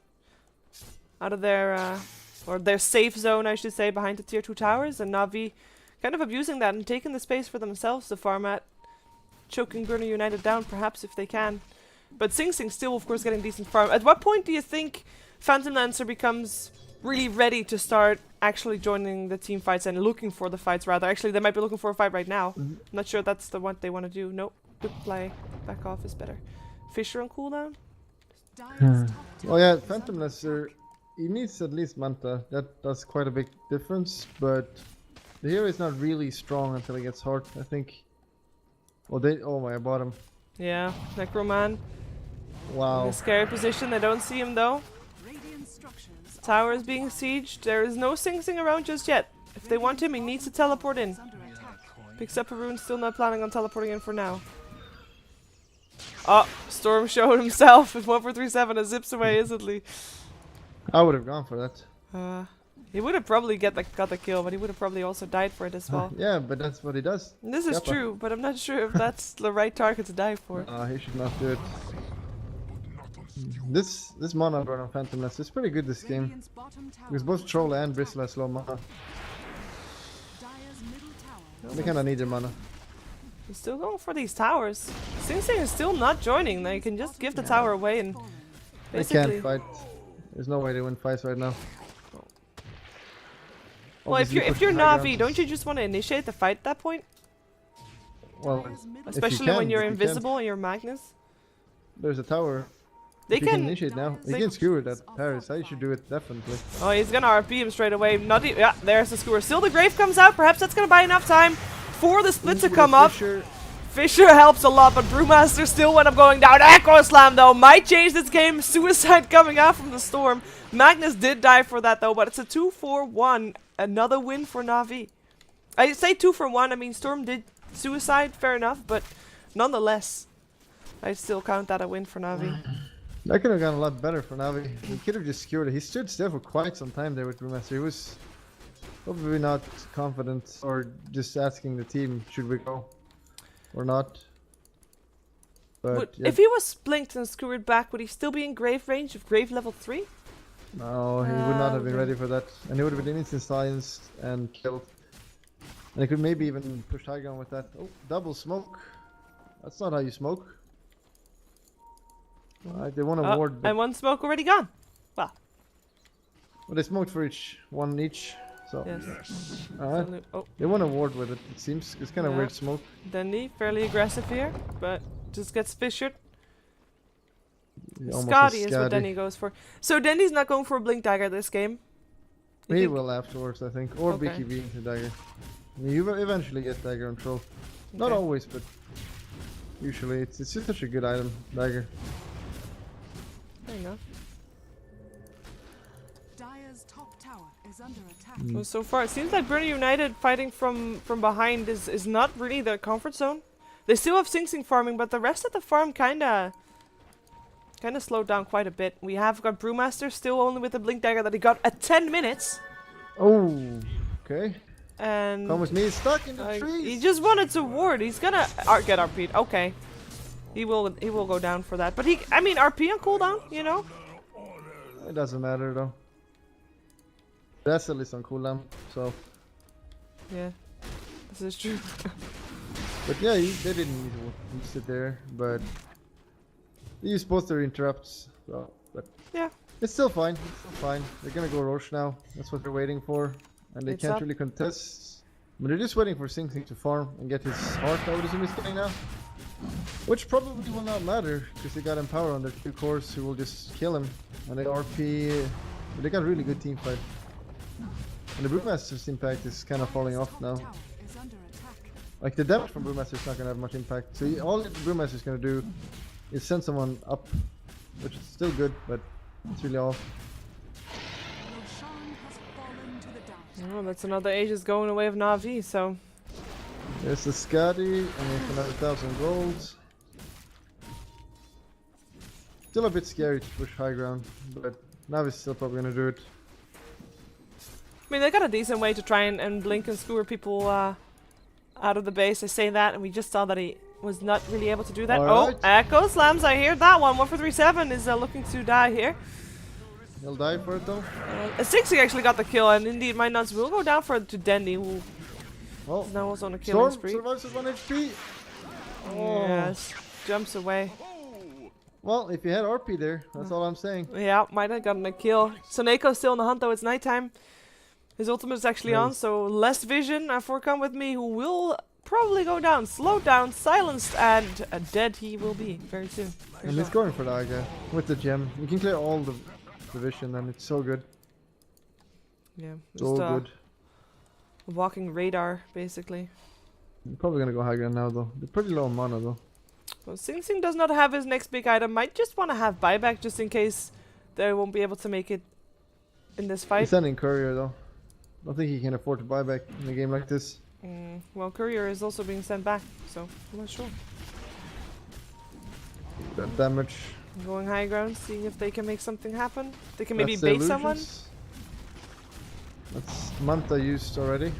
out of their or their safe zone, I should say, behind the tier 2 towers, and Navi kind of abusing that and taking the space for themselves to farm at, choking Burning United down perhaps if they can. But Sing Sing still of course getting decent farm. At what point do you think Phantom Lancer becomes really ready to start actually joining the team fights and looking for the fights rather? Actually, they might be looking for a fight right now. I'm not sure that's the what they want to do. Nope. Good play. Back off is better. Fisher on cooldown? Dire's top Oh yeah, Phantom Lancer, he needs at least Manta. That does quite a big difference, but the hero is not really strong until he gets hard, I think. Oh my, bottom. Yeah, Necroman. In Wow. a scary position. They don't see him though. radiant structures Tower is being sieged. There is no Sing Sing around just yet. If they want him, he needs to teleport in. is under attack. Picks up a rune, still not planning on teleporting in for now. Oh, Storm showed himself with 1437 and zips away instantly. I would have gone for that. He would have probably got the kill, but he would have probably also died for it as well. Yeah, but that's what he does. And this is Kappa. true, but I'm not sure if that's the right target to die for. He should not do it. This mana burn on Phantom Lancer is pretty good this game. Radiant's bottom tower Because both Troll and Bristle has low mana. Dire's middle tower They kinda need their mana. He's still going for these towers. Sing Sing is still not joining. They can just give the tower away and fallen. They basically. can't fight. There's no way they win fights right now. Well, if Obviously you're pushing high Navi, ground don't is- you just want to initiate the fight at that point? Well, Dire's middle Especially can, when you're if you can't. invisible and you're Magnus. there's a tower. They If you can can. initiate now. they- You can skewer it at Paris. I should do it definitely. Oh, he's gonna RP him straight away. Not yeah, there's the skewer. Still, the grave comes out. Perhaps that's gonna buy enough time for the split to come up. Fisher helps a lot, but Brewmaster still when I'm going down. Echo Slam though might change this game. Suicide coming out from the Storm. Magnus did die for that though, but it's a 2-4-1. Another win for Navi. I say 2-for-1. I mean Storm did suicide, fair enough, but nonetheless, I still count that a win for Navi. That could have gone a lot better for Navi. He could have just skewered it. He stood still for quite some time there with Brewmaster. He was probably not confident or just asking the team, should we go or not? But yeah, If he was blinked and skewered back, would he still be in grave range of grave level 3? no, he would not have been okay. ready for that. And he would have been instant silenced and killed. And he could maybe even push high ground with that. Oh, double smoke. That's not how you smoke. They want to ward, but And one smoke already gone. well, they smoked for one each. So Yes. alright. Oh, They want to ward with it, it seems. It's kind of Yeah. weird smoke. Dandy, fairly aggressive here, but just gets fissured. Almost a Scotty is what Scotty. Dandy goes for. So Dandy's not going for a blink dagger this game. You He think- will afterwards, I think. Or Okay. BKB into dagger. You will eventually get dagger on troll. Not Okay. always, but usually. It's just such a good item, dagger. Fair enough. Dire's top tower is under attack. Well, so far, it seems like Burning United fighting from behind is not really their comfort zone. They still have Sing Sing farming, but the rest of the farm kinda slowed down quite a bit. We have got Brewmaster still only with the blink dagger that he got at 10 minutes. Oh, Okay. And Come with me. He's stuck in the he trees. just wanted to ward. He's gonna get RP'd. Okay. He will go down for that. But I mean RP on cooldown, you know? It doesn't matter though. That's at least on cooldown, so. Yeah. This is true. But yeah, they didn't need to use it there, but they used both their interrupts, so, but Yeah. it's still fine. It's still fine. They're gonna go Roche now. That's what they're waiting for, and they It's can't up. really contest. But they're just waiting for Sing Sing to farm and get his heart. I would assume he's getting now, which probably will not matter because they got Empower on their 2 cores who will just kill him, and they RP. But they got a really good team fight, and the Brewmaster's impact is kind of falling off now. Tower is under attack. Like the damage from Brewmaster is not gonna have much impact. So all the Brewmaster is gonna do is send someone up, which is still good, but it's really off. Roshan has fallen to the dark. Oh, that's another Aegis going away of Na'Vi, so There's the Scotty, and there's another 1,000 gold. Still a bit scary to push high ground, but Navi's still probably gonna do it. I mean they got a decent way to try and blink and skewer people out of the base. I say that, and we just saw that he was not really able to do that. Alright. Oh, Echo Slams, I hear that one. 1-for-3-7 is looking to die here. He'll die for it though. Sixty actually got the kill, and indeed my nuts will go down for to Dendy, who Well, is now also on a killing Storm spree. survives with 1 HP. Oh. Yes, jumps away. Well, if you had RP there, that's all I'm saying. Yeah, might have gotten a kill. Soneko's still on the hunt though, it's nighttime. His ultimate is actually on, Nice. so less vision for Come With Me, who will probably go down, slowed down, silenced, and dead he will be very soon. For And sure. he's going for the Aga with the gem. You can clear all the vision, and it's so good. Yeah, So just good. a walking radar, basically. I'm probably gonna go high ground now though. They're pretty low on mana though. Well, Sing Sing does not have his next big item. Might just want to have buyback just in case they won't be able to make it in this He's fight. sending Courier though. I don't think he can afford to buy back in a game like this. Well, Courier is also being sent back, so I'm not sure. That damage. Going high ground, seeing if they can make something happen. They can maybe That's the bait someone. illusions. That's Manta used already.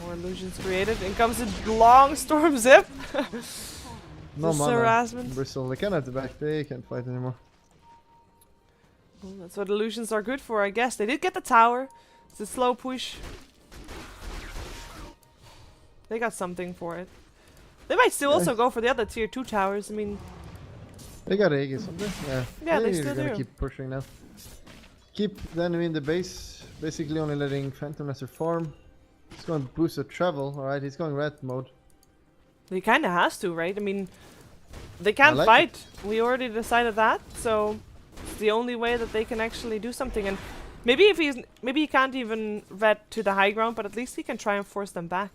More illusions created. In comes a long storm zip. No This mana. harassment. Bristle. They can't have the back. They can't fight anymore. Well, that's what illusions are good for, I guess. They did get the tower. It's a slow push. They got something for it. They might still also go for the other tier 2 towers. I mean, They got Aegis on there. Yeah, they They're still gonna do. keep pushing now. Keep the enemy in the base. Basically only letting Phantom Master farm. He's going to boost the travel. Alright, he's going red mode. he kind of has to, right? I mean, they can't like fight. We already decided that, so it's the only way that they can actually do something. And maybe maybe he can't even red to the high ground, but at least he can try and force them back.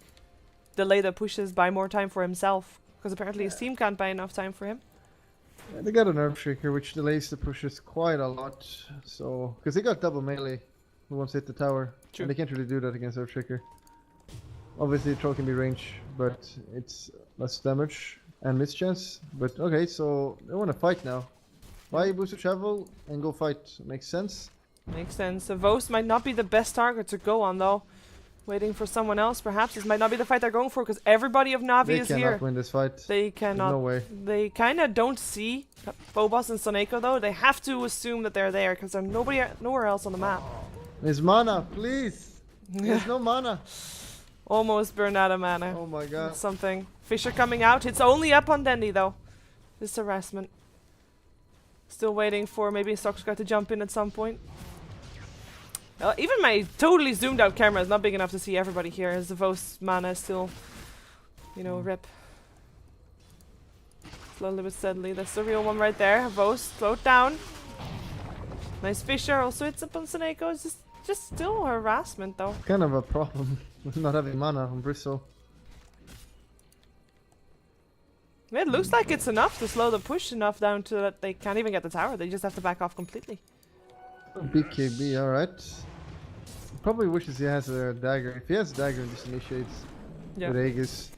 Delay the pushes, buy more time for himself, because apparently his team can't buy enough time for him. Yeah, they got an Nerve Shaker which delays the pushes quite a lot. So, because they got double melee who wants to hit the tower. True. And they can't really do that against Nerve Shaker. Obviously, Troll can be range, but it's less damage and mischance. But okay, so they want to fight now. Why boost the travel and go fight? Makes sense. Makes sense. So Vos might not be the best target to go on, though. Waiting for someone else, perhaps. This might not be the fight they're going for, because everybody of Na'Vi They is cannot here. win this fight. They cannot. no way. They kind of don't see Phobos and Soneko, though. They have to assume that they're there, because there's nowhere else on the map. There's mana, please. There's no mana. Almost burned out of mana. Oh my god. That's something. Fisher coming out. It's only up on Dendy, though. This harassment. Still waiting for maybe Soxka to jump in at some point. Even my totally zoomed out camera is not big enough to see everybody here, as the Vos mana is still, rip. Slowly but steadily. That's the real one right there. Vos slowed down. Nice Fisher. Also hits up on Soneko. It's just still harassment, though. Kind of a problem with not having mana on Bristle. It looks like it's enough to slow the push enough down to that they can't even get the tower. They just have to back off completely. BKB, alright. Probably wishes he has a dagger. If he has a dagger, he just initiates Yeah. with Aegis.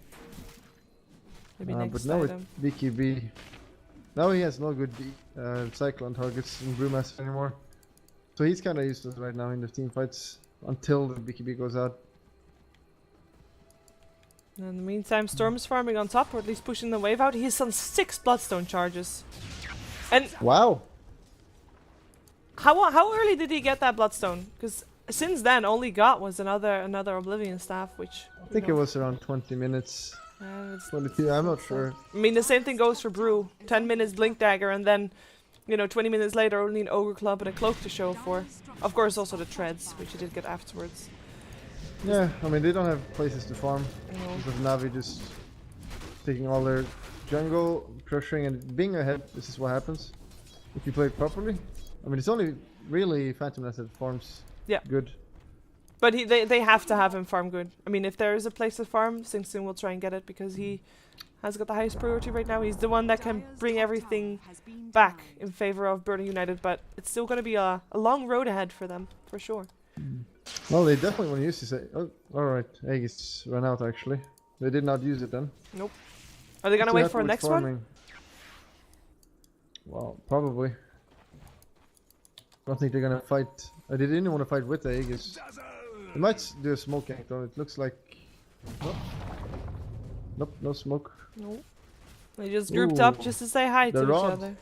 Maybe But next now item. with BKB, now he has no good Cyclone targets in Brewmaster anymore. So he's kind of useless right now in the team fights. until the BKB goes out. In the meantime, Storm's farming on top, or at least pushing the wave out. He's on 6 Bloodstone charges. And Wow. how early did he get that Bloodstone? Because since then, all he got was another Oblivion Staff, which... I think it was around 20 minutes. It's 22, I'm not sure. I mean, the same thing goes for Brew. 10 minutes Blink Dagger, and then, 20 minutes later, only an Ogre Club and a Cloak to show for. Of course, also the Treads, which you did get afterwards. Yeah, I mean, they don't have places to farm. No. Because Navi just taking all their jungle, pressuring, and being ahead. This is what happens if you play it properly. I mean, it's only really Phantom Nest that farms good. But they have to have him farm good. I mean, if there is a place to farm, Sing Sing will try and get it because he has got the highest priority right now. He's the one that can bring everything back in favor of Burning United, but it's still going to be a long road ahead for them, for sure. Well, they definitely want to use this. Oh, alright. Aegis ran out actually. They did not use it then. Nope. Are they going to wait for the next one? Well, probably. I don't think they're going to fight. They didn't want to fight with the Aegis. They might do a smoke gank though. It looks like... Nope. Nope, no smoke. No. They just grouped up just to say hi to each rod. other.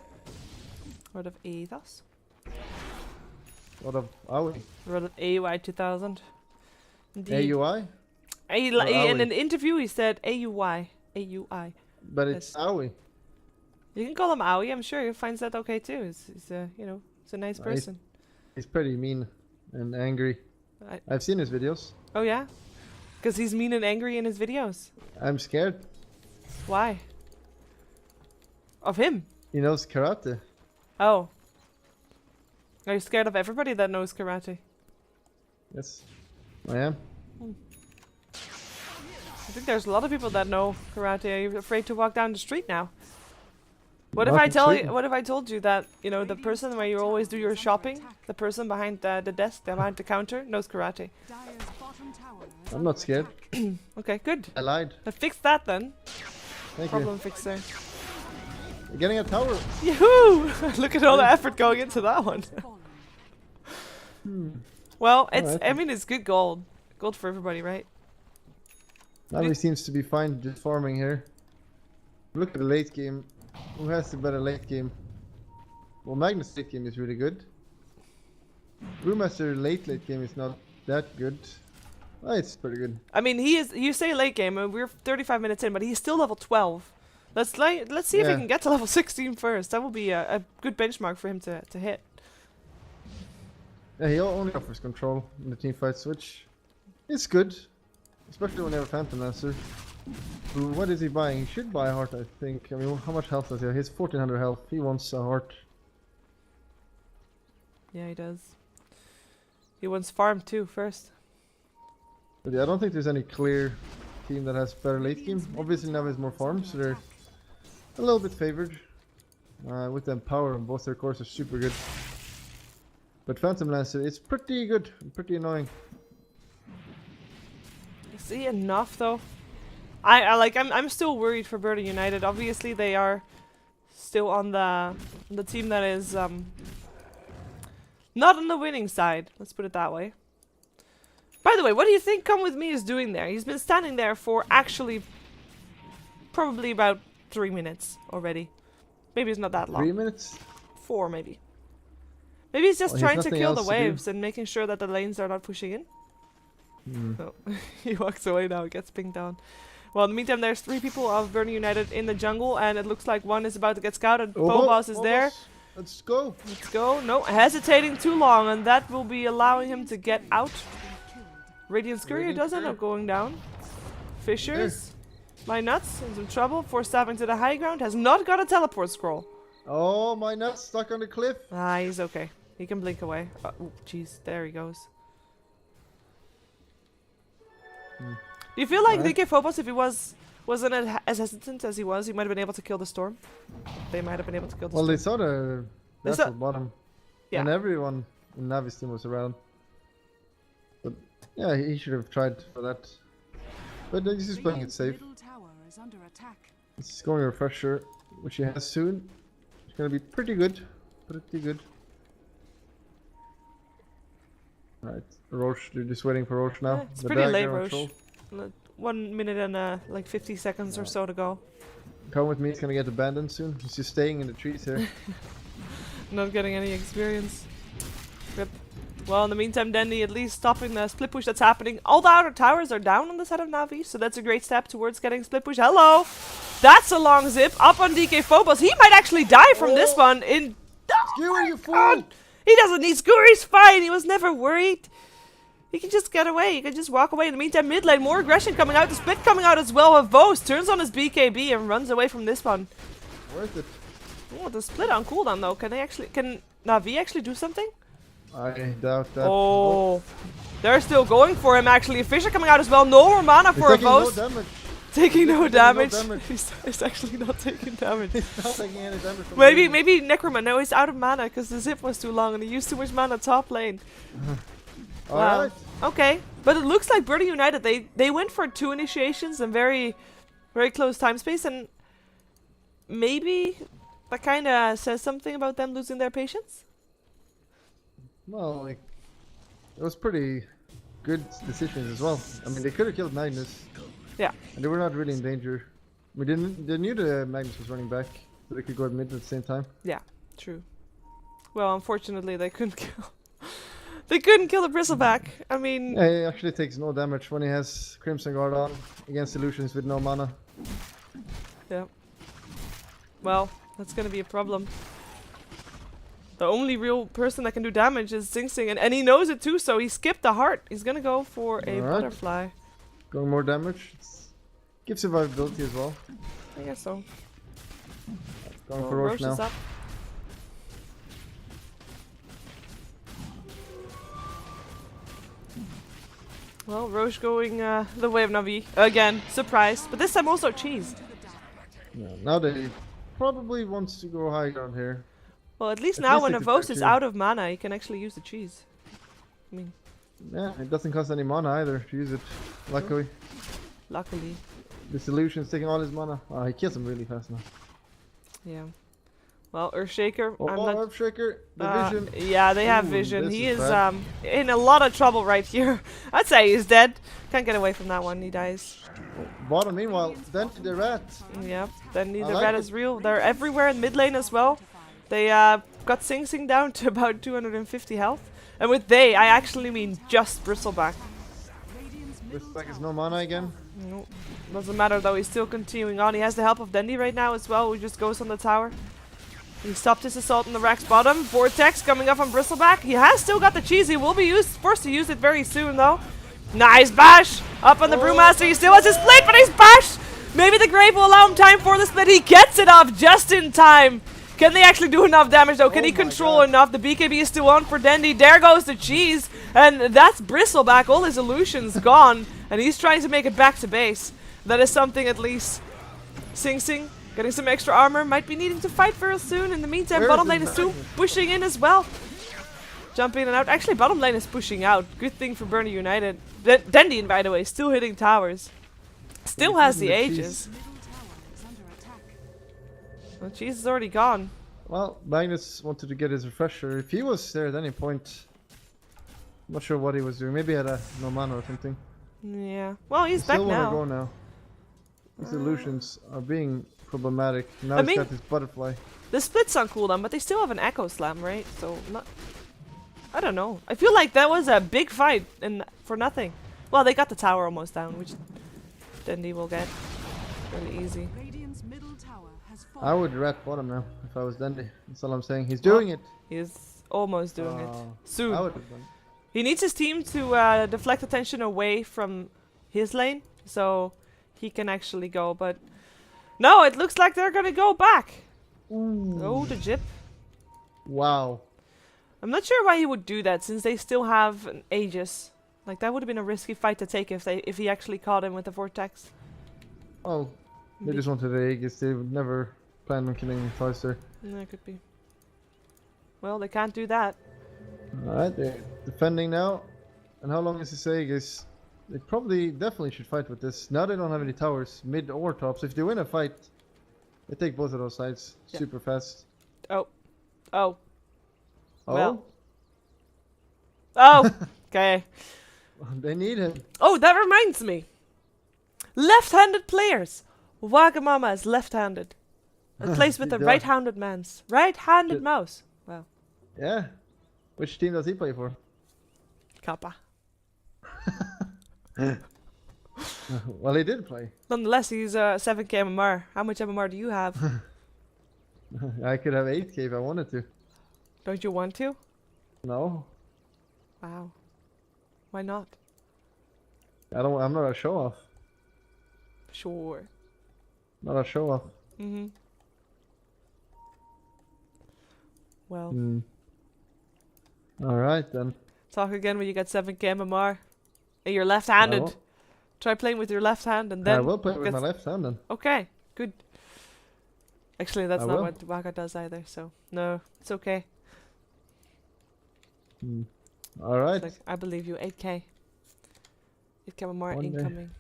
Rod of Ethos. What of AUI? Rod of AUI 2000. Indeed. AUI? In an interview he said AUI. AUI. But it's AUI. You can call him Aoi, I'm sure he finds that okay too. He's a nice person. He's pretty mean and angry. I've seen his videos. Oh yeah? Because he's mean and angry in his videos. I'm scared. Why? Of him? He knows karate. Oh. Are you scared of everybody that knows karate? Yes, I am. I think there's a lot of people that know karate. Are you afraid to walk down the street now? What if I told you that, the person where you always do your shopping, the person behind the desk, behind the counter, knows karate? I'm not scared. Okay, good. I lied. Let's fix that then. Thank Problem fixer. You're getting a tower. Yahoo! Look at all the effort going into that one. Well, I mean, it's good gold. Gold for everybody, right? Navi seems to be fine just farming here. Look at the late game. Who has the better late game? Well, Magnus late game is really good. Brewmaster late game is not that good. Oh, it's pretty good. I mean, you say late game, and we're 35 minutes in, but he's still level 12. Let's see if he can get to level 16 first. That will be a good benchmark for him to hit. Yeah, he only offers control in the teamfight switch. It's good. Especially when they have a Phantom Lancer. What is he buying? He should buy a heart, I think. I mean, how much health does he have? He has 1400 health. He wants a heart. Yeah, he does. He wants farm too first. But yeah, I don't think there's any clear team that has better late game. Obviously Navi has more farms, so they're a little bit favored. With them power on both their cores are super good. But Phantom Lancer is pretty good, pretty annoying. Is he enough though? I'm still worried for Burning United. Obviously they are still on the team that is not on the winning side. Let's put it that way. By the way, what do you think Come With Me is doing there? He's been standing there for actually probably about 3 minutes already. Maybe it's not that long. 3 minutes? 4 maybe. Maybe he's just trying to kill the else to waves and making sure that the lanes are not pushing in. Oh, he walks away now, gets pinged down. Well, in the meantime, there's 3 people of Burning United in the jungle, and it looks like one is about to get scouted. Phobos is there. Let's go. Let's go. No, hesitating too long, and that will be allowing him to get out. Radiant Courier does end up going down. Fishers. My nuts in some trouble. Force stabbing to the high ground. Has not got a teleport scroll. Oh, my nuts stuck on the cliff. Ah, he's okay. He can blink away. Oh, jeez. There he goes. Do you feel like DK Phobos, if he wasn't as hesitant as he was, he might have been able to kill the storm? They might have been able to kill the storm. Well, they saw the vessel bottom. Yeah. And everyone in Navi's team was around. But yeah, he should have tried for that. But he's just playing it safe. He's going a refresher, which he has soon. It's gonna be pretty good. Pretty good. Alright, Roche, you're just waiting for Roche now. Yeah, it's pretty late, dagger on Roche. Troll. 1 minute and like 50 seconds or so to go. Come with me, he's gonna get abandoned soon. He's just staying in the trees here. Not getting any experience. Rip. Well, in the meantime, Dendy at least stopping the split push that's happening. All the outer towers are down on the side of Navi, so that's a great step towards getting split push. Hello! That's a long zip up on DK Phobos. He might actually die from this one in... Skewer, you fool! God! He doesn't need Skewer, he's fine. He was never worried. He can just get away. He can just walk away. In the meantime, mid lane, more aggression coming out. The split coming out as well with Vos. Turns on his BKB and runs away from this one. Worth it. Oh, the split on cooldown though. Can Navi actually do something? I doubt that. Oh, they're still going for him actually. Fisher coming out as well. No more mana He's for a taking no Vos. damage. Taking no damage. damage. He's actually not taking damage. He's not taking any damage from Maybe Necroma. No, he's out of mana because the zip was too long and he used too much mana top lane. Wow. Alright. Okay, but it looks like Burning United, they went for 2 initiations in very close time space, and maybe that kind of says something about them losing their patience. Well, like, it was pretty good decisions as well. I mean, they could have killed Magnus. Yeah. And they were not really in danger. We didn't. They knew the Magnus was running back, so they could go mid at the same time. Yeah, true. Well, unfortunately, they couldn't kill. They couldn't kill the Bristleback. I mean... Yeah, he actually takes no damage when he has Crimson Guard on against illusions with no mana. Yeah. Well, that's gonna be a problem. The only real person that can do damage is Sing Sing, and he knows it too, so he skipped the heart. He's gonna go for a butterfly. Going more damage. Gives survivability as well. I guess so. Going for Roche now. Is up. Well, Roche going the way of Navi. Again, surprised. But this time also cheese. Yeah, now they probably wants to go high ground here. Well, at least At now least when they a could Vos back is you. out of mana, he can actually use the cheese. I mean, Yeah, it doesn't cost any mana either to use it. Luckily. luckily. This illusion's taking all his mana. Oh, he kills him really fast now. Yeah. Well, Earthshaker, Oh, I'm not... Earthshaker, the vision. Yeah, they have Ooh, vision. this He is is bad. in a lot of trouble right here. I'd say he's dead. Can't get away from that one. He dies. Bottom, meanwhile, then to the rat. Yep. Then the like red it. is real. They're everywhere in mid lane as well. They got Sing Sing down to about 250 health. And with they, I actually mean just Bristleback. Bristleback is no mana again. No, doesn't matter though. He's still continuing on. He has the help of Dendy right now as well, who just goes on the tower. He stopped his assault on the Rack's bottom. Vortex coming up on Bristleback. He has still got the cheese. He will be forced to use it very soon though. Nice bash! Up on the Brewmaster. He still has his split, but he's bashed! Maybe the Grave will allow him time for the split. He gets it off just in time. Can they actually do enough damage though? Can he control enough? The BKB is still on for Dendy. There goes the cheese. And that's Bristleback. All his illusions gone. And he's trying to make it back to base. That is something at least. Sing Sing getting some extra armor. Might be needing to fight very soon. In the meantime, Where bottom is lane the is still Magnus? pushing in as well. Jumping in and out. Actually, bottom lane is pushing out. Good thing for Burning United. Dendy, by the way, still hitting towers. Still has the hitting the ages. Middle tower is under attack. Well, cheese is already gone. Well, Magnus wanted to get his refresher. If he was there at any point, I'm not sure what he was doing. Maybe he had no mana or something. Yeah. Well, he's He back still now. wanna go now. These illusions are being problematic. Now I he's mean- got this butterfly. The split's on cooldown, but they still have an Echo Slam, right? So, not... I don't know. I feel like that was a big fight and for nothing. Well, they got the tower almost down, which Dendy will get really easy. Radiant's middle tower has fallen. I would rat bottom now if I was Dendy. That's all I'm saying. He's doing it. He's almost doing it. Soon. I would have done. He needs his team to deflect attention away from his lane, so he can actually go. But no, it looks like they're gonna go back. Oh, the Jip. Wow. I'm not sure why he would do that, since they still have an Aegis. Like that would have been a risky fight to take if he actually caught him with the Vortex. Oh, they just wanted the Aegis. They would never plan on killing him twice there. That could be. Well, they can't do that. Alright, they're defending now. And how long is this Aegis? They probably definitely should fight with this. Now they don't have any towers, mid or top. So if they win a fight, they take both of those sides Yeah. super fast. Oh. Oh. Oh, Well. Oh! Okay. They need him. Oh, that reminds me. Left-handed players. Wagamama is left-handed. It plays with the Duh. right-handed right-handed Ju- mouse. Wow. Yeah. Which team does he play for? Kappa. Well, he did play. Nonetheless, he's 7k MMR. How much MMR do you have? I could have 8k if I wanted to. Don't you want to? No, Wow. Why not? I don't. I'm not a show off. Sure. Not a show off. Mm-hmm. Well, Hmm. All right then. talk again when you get 7k MMR. And you're left-handed. will. Try playing with your left hand and I then... will play with get my left hand then. Okay, good. Actually, that's I not will. what Waka does either, so... No, it's okay. All right. It's like, I believe you. 8k. 8k more One day. incoming.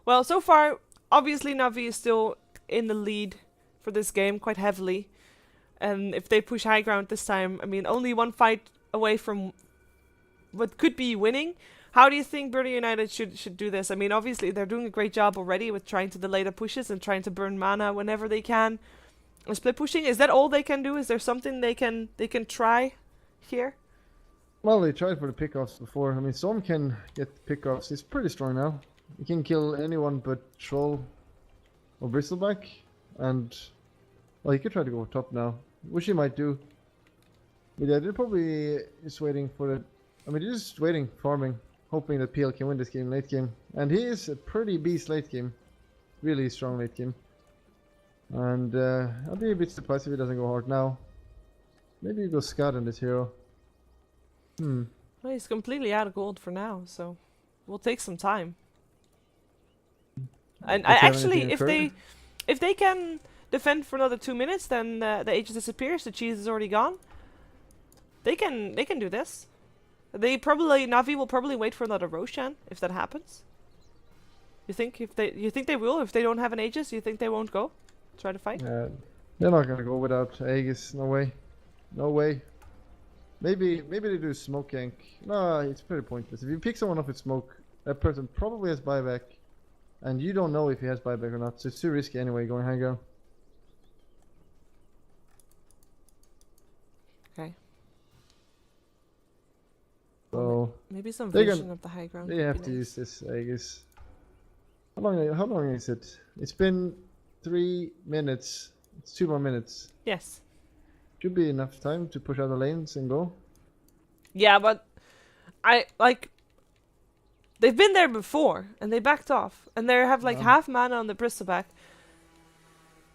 Well, so far, obviously Navi is still in the lead for this game quite heavily. And if they push high ground this time, I mean, only one fight away from what could be winning. How do you think Burning United should do this? I mean, obviously they're doing a great job already with trying to delay the pushes and trying to burn mana whenever they can. And split pushing, is that all they can do? Is there something they can try here? Well, they tried for the pickoffs before. I mean, Storm can get pickoffs. He's pretty strong now. He can kill anyone but Troll or Bristleback. And, well, he could try to go top now, which he might do. But yeah, they're probably just waiting for the... I mean, they're just waiting, farming, hoping that PL can win this game late game. And he is a pretty beast late game. Really strong late game. And I'll be a bit surprised if he doesn't go hard now. Maybe he goes Scout on this hero. Well, he's completely out of gold for now, so we'll take some time. And Does he have actually, anything if they can defend for another 2 minutes, then the Aegis disappears. The cheese is already gone. They can do this. Navi will probably wait for another Roshan if that happens. You think they will if they don't have an Aegis? You think they won't go try to fight? They're not gonna go without Aegis. No way. No way. Maybe they do smoke gank. No, it's pretty pointless. If you pick someone off with smoke, that person probably has buyback, and you don't know if he has buyback or not. So it's too risky anyway going high ground. Okay. So Maybe some They're vision of the high ground. they would have be to nice. use this Aegis. How long is it? It's been 3 minutes. It's 2 more minutes. Yes. Should be enough time to push out the lanes and go. Yeah, but they've been there before and they backed off and they have like half mana on the Bristleback.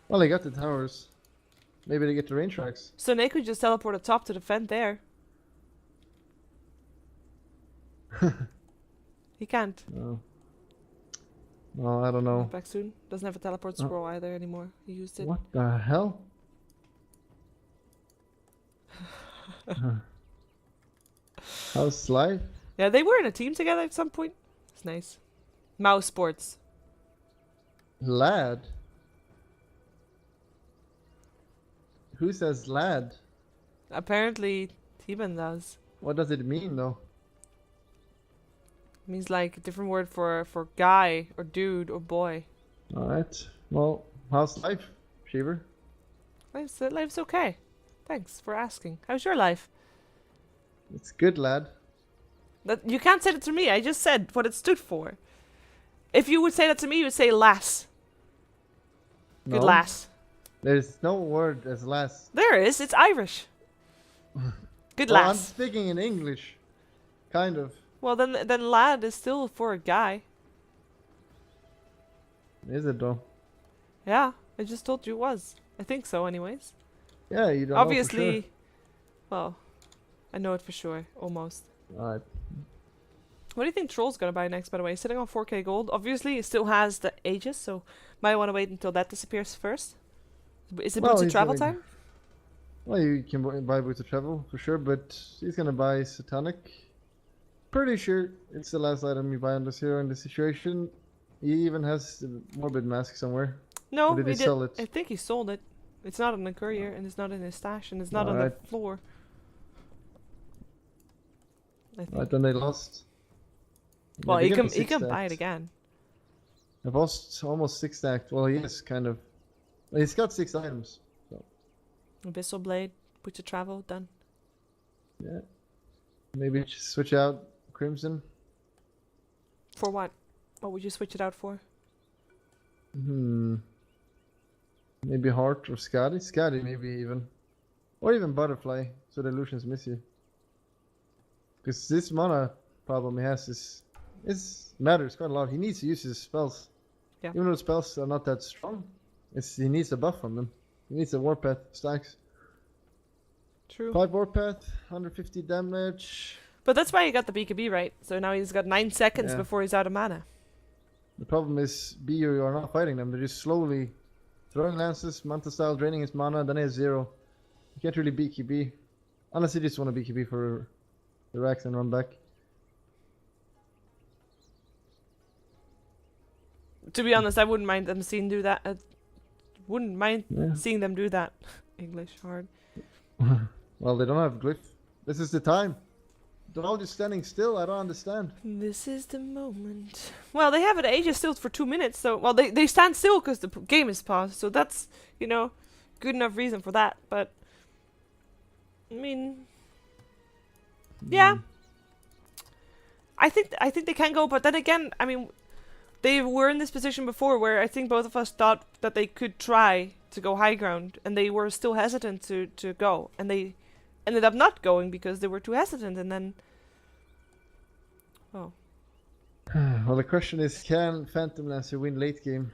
Well, they got the towers. Maybe they get the rain tracks. So they could just teleport up top to defend there. He can't. No. Well, I don't know. Back soon. Doesn't have a teleport scroll either anymore. He used it. What the hell? How's life? Yeah, they were in a team together at some point. It's nice. Mouse sports. Lad? Who says lad? Apparently, T-Man does. What does it mean though? It means like a different word for guy or dude or boy. Alright. Well, how's life, Sheever? Life's okay. Thanks for asking. How's your life? It's good, lad. That you can't say that to me. I just said what it stood for. If you would say that to me, you would say lass. Good No, lass. There's no word as lass. There is. It's Irish. Good Well, I'm lass. speaking in English. Kind of. Well, then lad is still for a guy. Is it though? Yeah, I just told you it was. I think so, anyways. Yeah, you don't Obviously, well, I know it for sure, almost. know for sure. Alright. What do you think Troll's gonna buy next, by the way? Sitting on 4k gold. Obviously, it still has the Aegis, so might want to wait until that disappears first. Is it Well, boots of he's travel gonna- time? Well, you can buy Boots of Travel for sure, but he's gonna buy Satanic. Pretty sure it's the last item you buy on this hero in this situation. He even has the Morbid Mask somewhere. No, Or did he did. sell it? I think he sold it. It's not in the courier, and it's not in his stash, and it's not on Alright. the floor. I think. Right, then they lost. Well, they he get the can six buy it stacked. again. They've lost almost 6 stacked. Well, he is kind of. Well, he's got 6 items. So, Abyssal Blade, Boots of Travel, done. yeah. Maybe just switch out Crimson. For what? What would you switch it out for? Maybe Heart or Skadi. Skadi, maybe even. Or even Butterfly, so the illusions miss you. Because this mana problem he has is matters quite a lot. He needs to use his spells. Yeah. Even though the spells are not that strong, he needs a buff from them. He needs a Warpath stacks. True. 5 Warpath, 150 damage. But that's why he got the BKB, right? So now he's got 9 seconds Yeah. before he's out of mana. The problem is you are not fighting them. They're just slowly throwing lances, Manta style, draining his mana, then he has 0. You can't really BKB. Unless you just want to BKB for the racks and run back. To be honest, I wouldn't mind them seeing do that. Wouldn't mind Yeah. seeing them do that. English hard. Well, they don't have glyph. This is the time. They're all just standing still. I don't understand. This is the moment. Well, they have it ages still for 2 minutes, so well they stand still because the game is paused. So that's good enough reason for that. But I mean, yeah, I think they can go. But then again, I mean, they were in this position before where I think both of us thought that they could try to go high ground, and they were still hesitant to go, and they ended up not going because they were too hesitant, and then Well, the question is, can Phantom Lancer win late game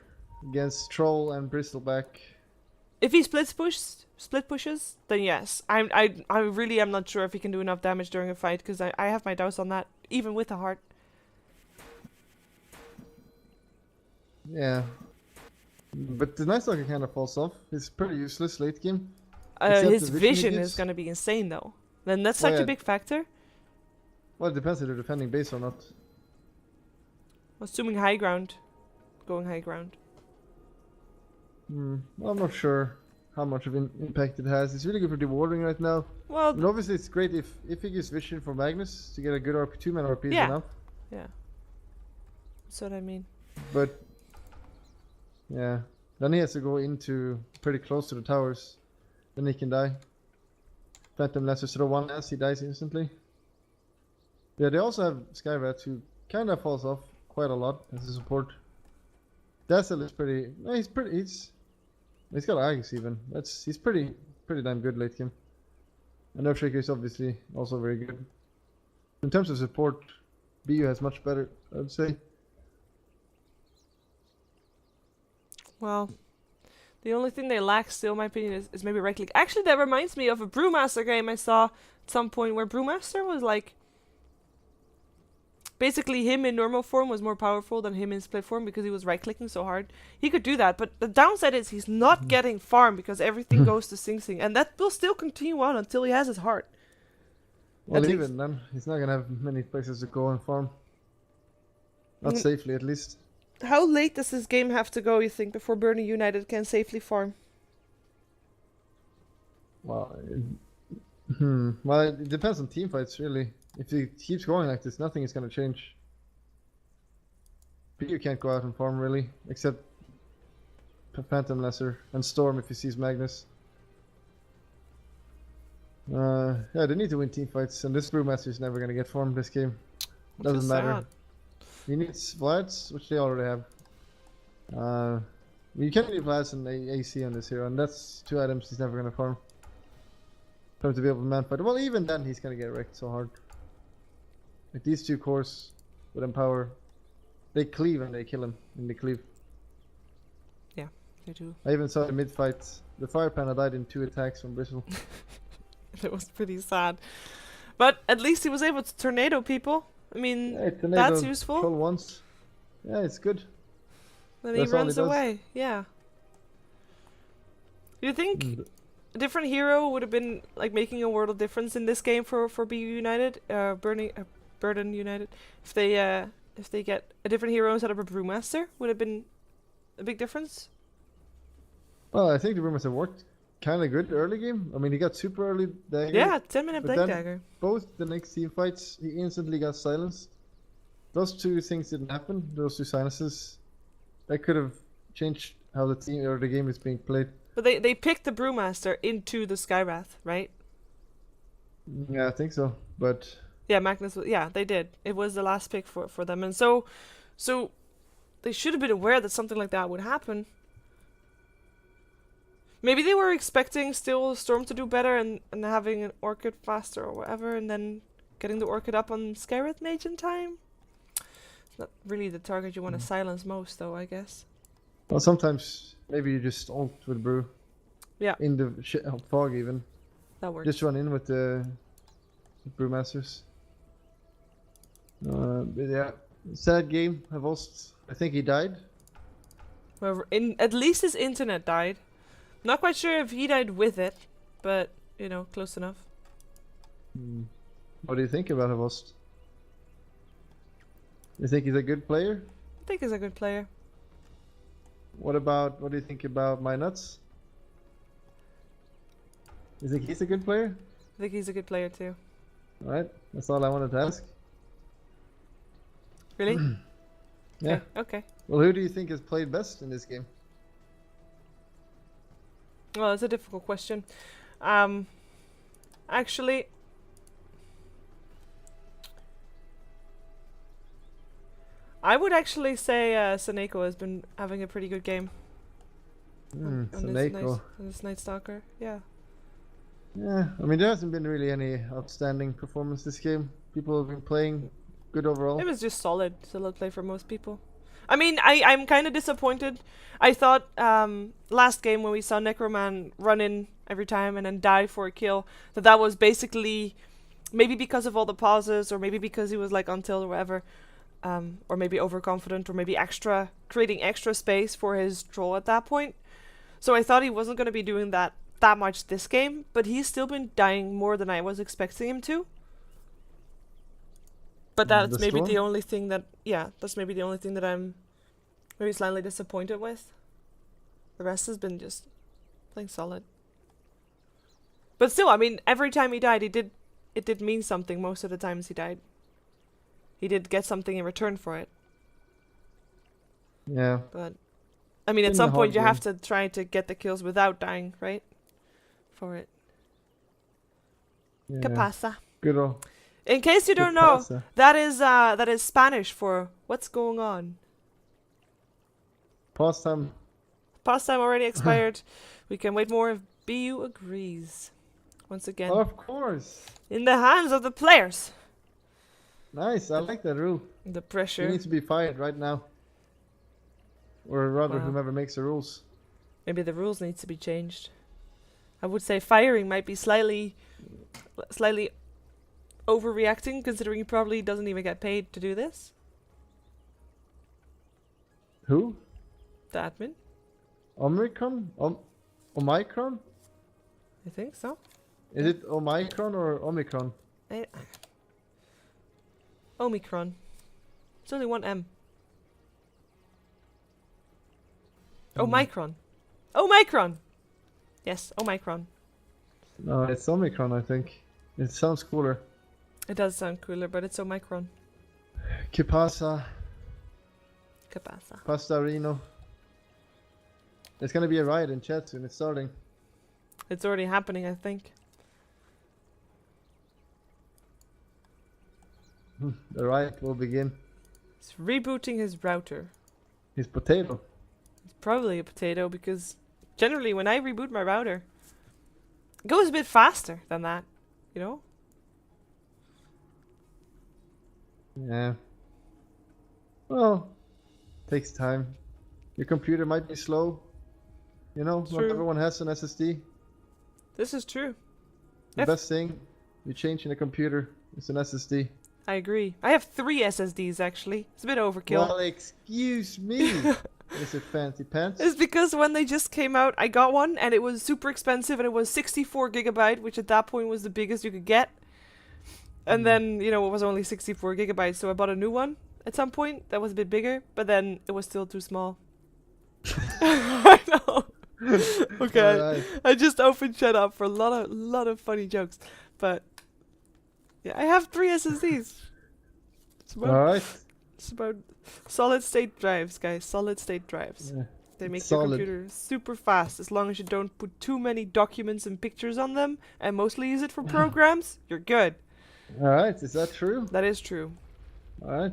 against Troll and Bristleback? if he split pushes, then yes. I really am not sure if he can do enough damage during a fight because I have my doubts on that, even with the heart. Yeah. But the Night Stalker kind of falls off. He's pretty useless late game. His Except the vision he vision is gives. gonna be insane though. Then that's Well, such a yeah. big factor. Well, it depends if they're defending base or not. Assuming high ground, going high ground. Well, I'm not sure how much of an impact it has. It's really good for dewarding right now. Well, And obviously it's great if he gives vision for Magnus to get a good RP, 2-man RP is Yeah. enough. yeah. That's what I mean. But yeah, then he has to go into pretty close to the towers. Then he can die. Phantom Lancer throw one lance, he dies instantly. Yeah, they also have Skyrat who kind of falls off quite a lot as a support. Dazzle is pretty. No, he's got Aegis even. He's pretty damn good late game. And Earthshaker is obviously also very good. In terms of support, BU has much better, I would say. Well, the only thing they lack still, in my opinion, is maybe right click. Actually, that reminds me of a Brewmaster game I saw at some point where Brewmaster was like... Basically, him in normal form was more powerful than him in split form because he was right-clicking so hard. He could do that, but the downside is he's not getting farm because everything goes to Sing Sing. And that will still continue on until he has his heart. Well, At even least. then, he's not gonna have many places to go and farm. Not Mm. safely, at least. How late does this game have to go, you think, before Burning United can safely farm? Well, well, it depends on team fights, really. If it keeps going like this, nothing is gonna change. But you can't go out and farm really, except Phantom Lesser and Storm if he sees Magnus. Yeah, they need to win team fights, and this Brewmaster is never gonna get farmed this game. Doesn't Just matter. sad. He needs Vlads, which they already have. You can't need Vlads and AC on this hero, and that's 2 items he's never gonna farm. For him to be able to man fight. Well, even then he's gonna get wrecked so hard. Like these 2 cores with Empower, they cleave and they kill him in the cleave. They do. I even saw the mid fight. The Fire Panda died in 2 attacks from Bristle. It was pretty sad. But at least he was able to tornado people. I mean, Yeah, tornado that's useful. Troll once. Yeah, it's good. Then he That's all he runs does. away. Yeah. Do you think Mm. a different hero would have been like making a world of difference in this game for BU United, Burden United? If they get a different hero instead of a Brewmaster, would have been a big difference. Well, I think the rumors have worked kind of good early game. I mean, he got super early dagger. Yeah, 10-minute but Blade then Dagger. both the next team fights, he instantly got silenced. Those two things didn't happen. Those two silences, that could have changed how the team or the game is being played. But they picked the Brewmaster into the Skywrath, right? Yeah, I think so. But Yeah, Magnus. Yeah, they did. It was the last pick for them, and so they should have been aware that something like that would happen. Maybe they were expecting still Storm to do better and having an Orchid faster or whatever, and then getting the Orchid up on Skywrath Mage in time. It's not really the target you want to silence most, though, I guess. well, sometimes maybe you just ult with brew. Yeah. In the fog even. That works. Just run in with the brewmasters. But yeah, sad game. I think he died. Well, at least his internet died. Not quite sure if he died with it, but you know, close enough. What do you think about Havost? You think he's a good player? I think he's a good player. What do you think about My Nuts? You think he's a good player? I think he's a good player too. Alright, that's all I wanted to ask. Really? Yeah. Okay. Well, who do you think has played best in this game? Well, it's a difficult question. Actually, I would actually say Saneko has been having a pretty good game. On this Night Stalker, yeah. Yeah, I mean there hasn't been really any outstanding performance this game. People have been playing good overall. It was just solid play for most people. I mean, I'm kind of disappointed. I thought last game when we saw Necroman run in every time and then die for a kill, that was basically maybe because of all the pauses, or maybe because he was like on tilt or whatever, or maybe overconfident, or maybe creating extra space for his troll at that point. So I thought he wasn't going to be doing that much this game, but he's still been dying more than I was expecting him to. But that's maybe the only thing that, that's maybe the only thing that I'm maybe slightly disappointed with. The rest has been just playing solid. But still, I mean, every time he died, it did mean something most of the times he died. He did get something in return for it. Yeah. But, I mean, at some point you have to try to get the kills without dying, right? For it. Yeah. ¿Qué pasa? Good old. In case you don't know, that is Spanish for what's going on. Pastime. Pastime already expired. We can wait more if BU agrees. Once again. Of course. In the hands of the players. Nice, I like that rule. The He pressure. needs to be fired right now. Or rather, Wow. whomever makes the rules. Maybe the rules needs to be changed. I would say firing might be slightly overreacting, considering he probably doesn't even get paid to do this. Who? The admin. Omicron? Omicron? I think so. Is it Omicron or Omicron? Omicron. It's only one M. Omicron. Omicron! Yes, Omicron. No, it's Omicron, I think. It sounds cooler. It does sound cooler, but it's Omicron. Que pasa? ¿Qué pasa? Pastarino. There's gonna be a riot in chat soon, it's starting. It's already happening, I think. The riot will begin. He's rebooting his router. His potato. It's probably a potato, because generally when I reboot my router, it goes a bit faster than that, you know? Yeah. Well, takes time. Your computer might be slow. You know, not True. everyone has an SSD. This is true. The best thing you change in a computer is an SSD. I agree. I have 3 SSDs actually. It's a bit overkill. Well, excuse me. Is it fancy pants? It's because when they just came out, I got one and it was super expensive and it was 64 gigabyte, which at that point was the biggest you could get. And then, you know, it was only 64 gigabytes, so I bought a new one at some point that was a bit bigger, but then it was still too small. I know. Okay, Alright. I just opened chat up for a lot of funny jokes, but yeah, I have 3 SSDs. Alright. It's about solid state drives, guys. Solid state drives. Yeah. They make your Solid. computer super fast as long as you don't put too many documents and pictures on them, and mostly use it for programs. You're good. Alright, is that true? That is true. Alright.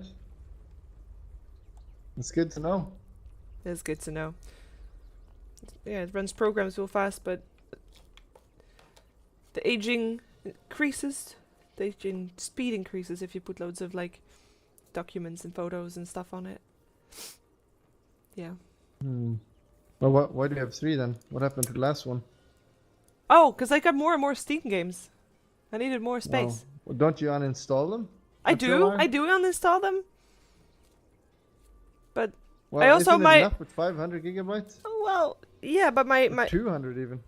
It's good to know. It's good to know. Yeah, it runs programs real fast, but the aging increases. The aging speed increases if you put loads of like documents and photos and stuff on it. Yeah. Well, why do you have 3 then? What happened to the last one? Oh, because I got more and more Steam games. I needed more space. Well, don't you uninstall them? I after a do. while? I do uninstall them. But Well, I also isn't it might- enough with 500 gigabytes? oh, well, yeah, but my 200 even.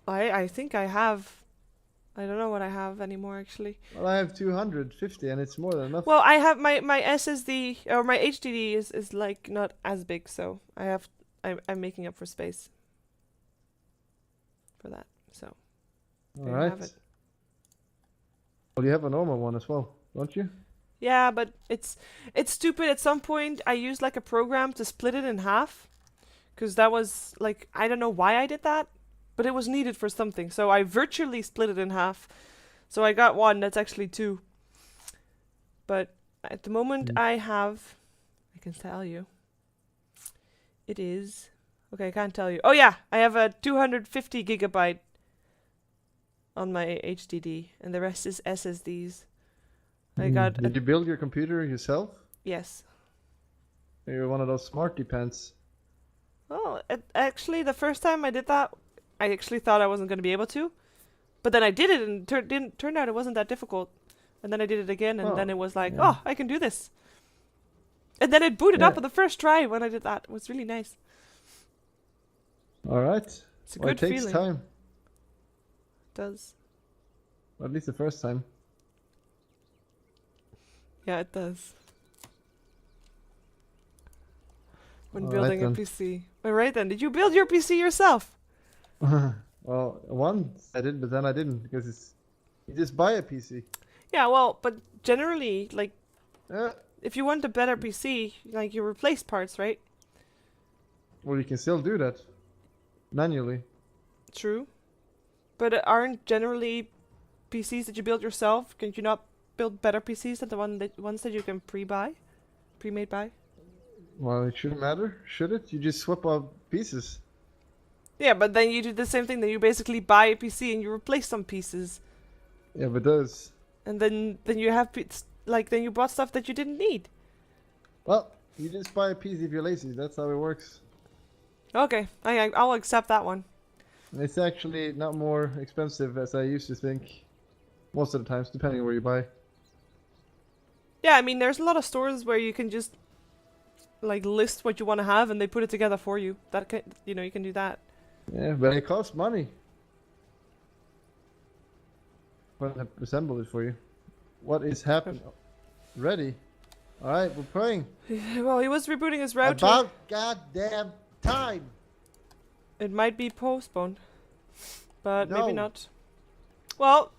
I think I have. I don't know what I have anymore actually. Well, I have 250 and it's more than enough. Well, I have my SSD or my HDD is like not as big, so I'm making up for space for that. So there you have Alright. it. Well, you have a normal one as well, don't you? Yeah, but it's stupid. At some point, I used like a program to split it in half, because that was like I don't know why I did that, but it was needed for something. So I virtually split it in half. So I got one that's actually 2. But at the moment, I can tell you. It is okay. I can't tell you. Oh yeah, I have a 250 gigabyte on my HDD, and the rest is SSDs. I got Did you build your computer yourself? yes. You're one of those smarty pants. Well, actually, the first time I did that, I actually thought I wasn't going to be able to, but then I did it, and turned out it wasn't that difficult. And then I did it again, and then it was like, yeah. oh, I can do this. And then it booted up Yeah. on the first try when I did that. It was really nice. Alright. It's a Well, good it takes feeling. time. It does. Or at least the first time. Yeah, it does. When Alright building a then. PC. Alright then, did you build your PC yourself? Well, once I did, but then I didn't because you just buy a PC. Yeah, well, but generally, like, Yeah. if you want a better PC, like, you replace parts, right? Well, you can still do that manually. True. But aren't generally PCs that you build yourself, can you not build better PCs than the ones that you can pre-made buy? Well, it shouldn't matter, should it? You just swap out pieces. Yeah, but then you do the same thing. Then you basically buy a PC and you replace some pieces, Yeah, but those. and then you have then you bought stuff that you didn't need. Well, you just buy a PC if you're lazy. That's how it works. Okay, I'll accept that one. It's actually not more expensive as I used to think. Most of the times, depending on where you buy. Yeah, I mean, there's a lot of stores where you can just like list what you want to have and they put it together for you. You can do that. Yeah, but it costs money. But I assemble it for you. What is happening? Ready? Alright, we're playing. Well, he was rebooting his router. About goddamn time! It might be postponed, but No. maybe not. Well,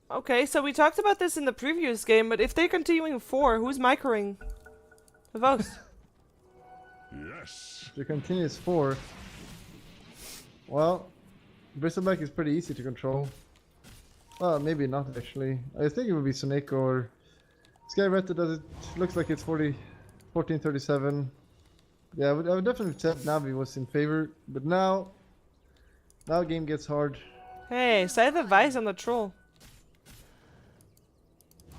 okay, so we talked about this in the previous game, but if they're continuing 4, who's microing the most? Yes. The continuous 4. Well, Bristleback is pretty easy to control. Well, maybe not actually. I think it would be Soneko or Skyretta does it. Looks like it's 1437. Yeah, I would definitely have said Navi was in favor, but now game gets hard. Hey, Scythe of Vice on the Troll.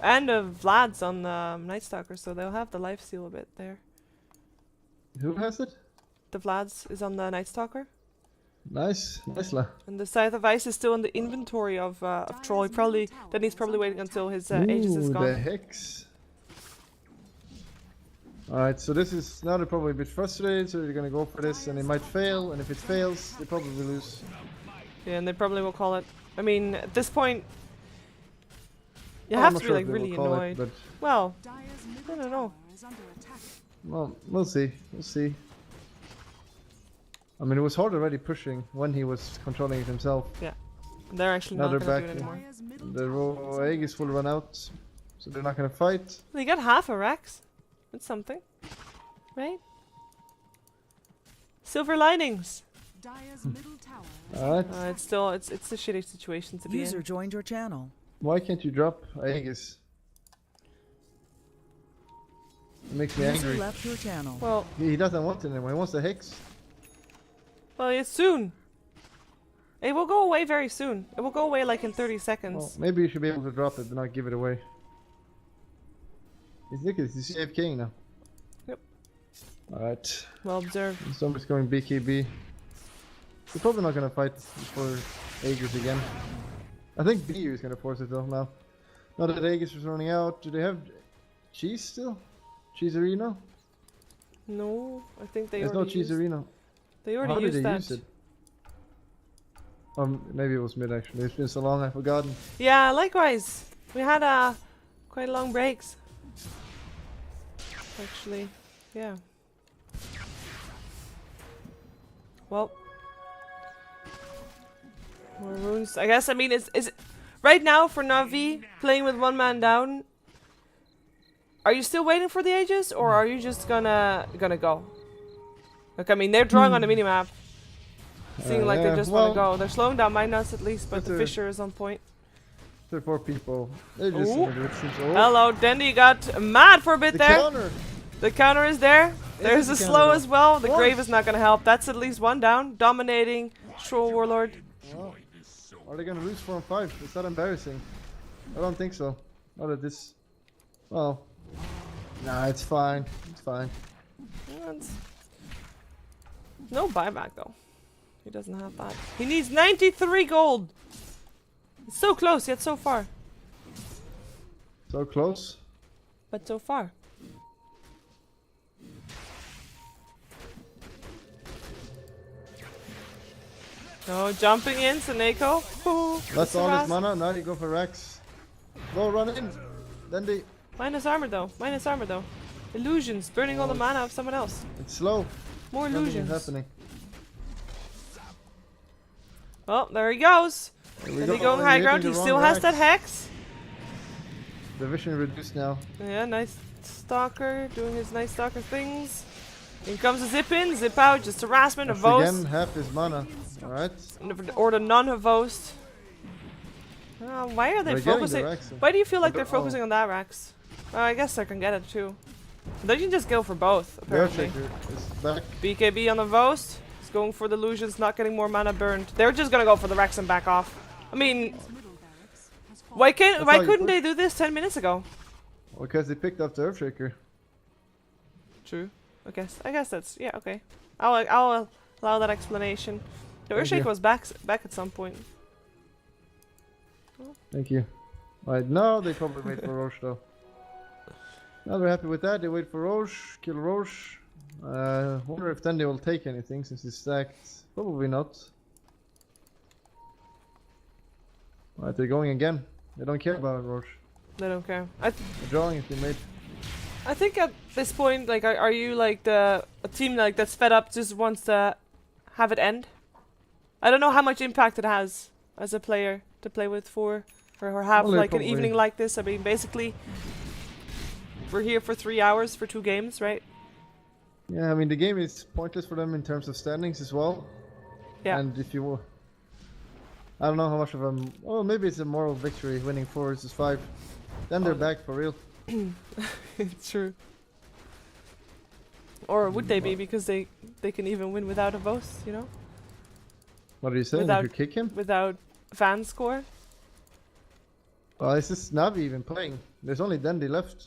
And Vlad's on the Night Stalker, so they'll have the lifesteal a bit there. Who has it? The Vlad's is on the Night Stalker. Nice, nicely. And the Scythe of Ice is still in the inventory of Troll. He's probably waiting until his Aegis is Ooh, gone. the Hex. Alright, so this is now they're probably a bit frustrated, so they're gonna go for this, and they might fail, and if it fails, they probably lose. Yeah, and they probably will call it. I mean, at this point, you I'm have not to be sure like if they will really call it, annoyed. but Well, Dire's I middle don't know. tower is under attack. well, we'll see. We'll see. I mean, it was hard already pushing when he was controlling it himself. Yeah. They're actually Now not they're gonna do it back. anymore. Dire's middle The tower is Aegis will run out, so they're not gonna fight. They got half a Rex. That's something. Right? Silver linings. Dire's middle tower is Alright. It's still, it's a shitty situation to be User in. joined your channel. Why can't you drop Aegis? It makes me User angry. left your channel. Well, He doesn't want it anymore. He wants the Hex. well, it's soon. It will go away very soon. It will go away like in 30 Well, seconds. maybe you should be able to drop it, but not give it away. Look at this. He's AFKing now. Yep. Alright. Well observed. Somebody's going BKB. They're probably not gonna fight for Aegis again. I think BU is gonna force it though now. Now that Aegis is running out, do they have cheese still? Cheese Arena? No, I think they There's no already cheese used, Arena. they How already did used they that. use it? Maybe it was mid actually. It's been so long I've forgotten. Yeah, likewise. We had quite long breaks. Actually, yeah. Well, more runes. I guess. I mean, is it right now for Navi playing with one man down? Are you still waiting for the Aegis, or are you just gonna go? Look, I mean, they're drawing on the minimap, seeing like they Yeah, just well, want to go. They're slowing down my nuts at least, but But the they're- Fisher is on point. 3 or 4 people. They're just Ooh. gonna do it since Hello, Dendy got mad for a bit the there. counter! The counter is there. There's the a slow counter. as well. The What? grave is not gonna help. That's at least one down. Dominating Troll Warlord. Well, are they gonna lose 4 and 5? It's not embarrassing. I don't think so. Not at this. Well, nah, it's fine. It's fine. That's- No buyback though. He doesn't have that. He needs 93 gold. It's so close yet so far. So close. But so far. No, jumping in, Saneko. Ooh, That's the all his harass- mana. Now you go for Rex. Go run in. Then they. Minus armor though. Minus armor though. Illusions. Burning all the mana of someone else. It's slow. More Nothing is illusions. happening. Well, there he goes. Here we Is go. he going We're high hitting ground? the He wrong still has that Rex. hex. The vision reduced now. Yeah, nice stalker doing his nice stalker things. In comes a zip in, zip out, just harassment, a That's again vost. half his mana. Alright. Or the non-host. Why are they They're getting the focusing? Rex. Why do you feel like Oh, they're focusing on that Rex? I guess they can get it too. They can just go for both, The apparently. Earthshaker is back. BKB on the Vost. He's going for the illusions, not getting more mana burned. They're just gonna go for the Rex and back off. I mean, middle barracks has fallen. That's why how you couldn't push. they do this 10 minutes ago? Because they picked up the Earthshaker. True. I guess that's, yeah, okay. I'll allow that explanation. The Thank you. Earthshake was back at some point. Thank you. Right now they probably wait for Roche though. Now they're happy with that. They wait for Roche, kill Roche. Wonder if then they will take anything since it's stacked. Probably not. Right, they're going again. They don't care about Roche. They don't care. The drawing has been made. I think at this point, like, are you like a team like that's fed up, just wants to have it end? I don't know how much impact it has as a player to play with or have Well, they like an probably- evening like this. I mean, basically, we're here for 3 hours for 2 games, right? Yeah, I mean the game is pointless for them in terms of standings as well. Yeah. And if you, I don't know how much of a, oh maybe it's a moral victory winning 4 versus 5. Then they're back for real. It's true. Or would they be, because they can even win without a boast, you know, What are you saying? Without- If you kick him? without fan score. Well, it's just Navi even playing. There's only Dandy left.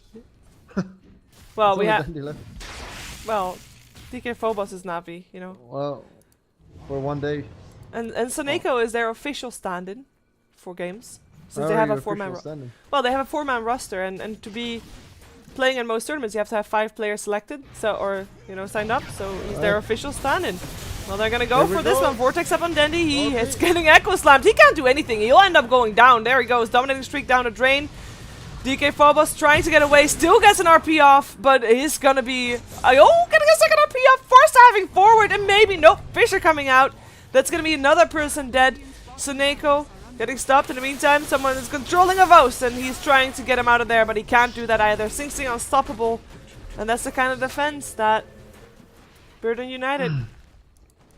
Well, There's we only have. Dandy left. Well, DK Phobos is Navi, you know, Well, for 1 day. and Saneko is their official stand-in for games, since How they are have you a 4-man. official standing? Well, they have a 4-man roster, and to be playing in most tournaments, you have to have 5 players selected, so or signed up. So he's their Right. official stand-in. Well, they're gonna go Here we for this go. one. Vortex up on Dendy. He Okay. is getting echo slammed. He can't do anything. He'll end up going down. There he goes, dominating streak down the drain. DK Phobos trying to get away, still gets an RP off, but he's gonna be... getting a second RP off, forced diving forward, and maybe... Nope, Fisher coming out. That's gonna be another person dead. Suneko getting stopped in the meantime. Someone is controlling a Vos, and he's trying to get him out of there, but he can't do that either. Sing Sing unstoppable, and that's the kind of defense that Burden United...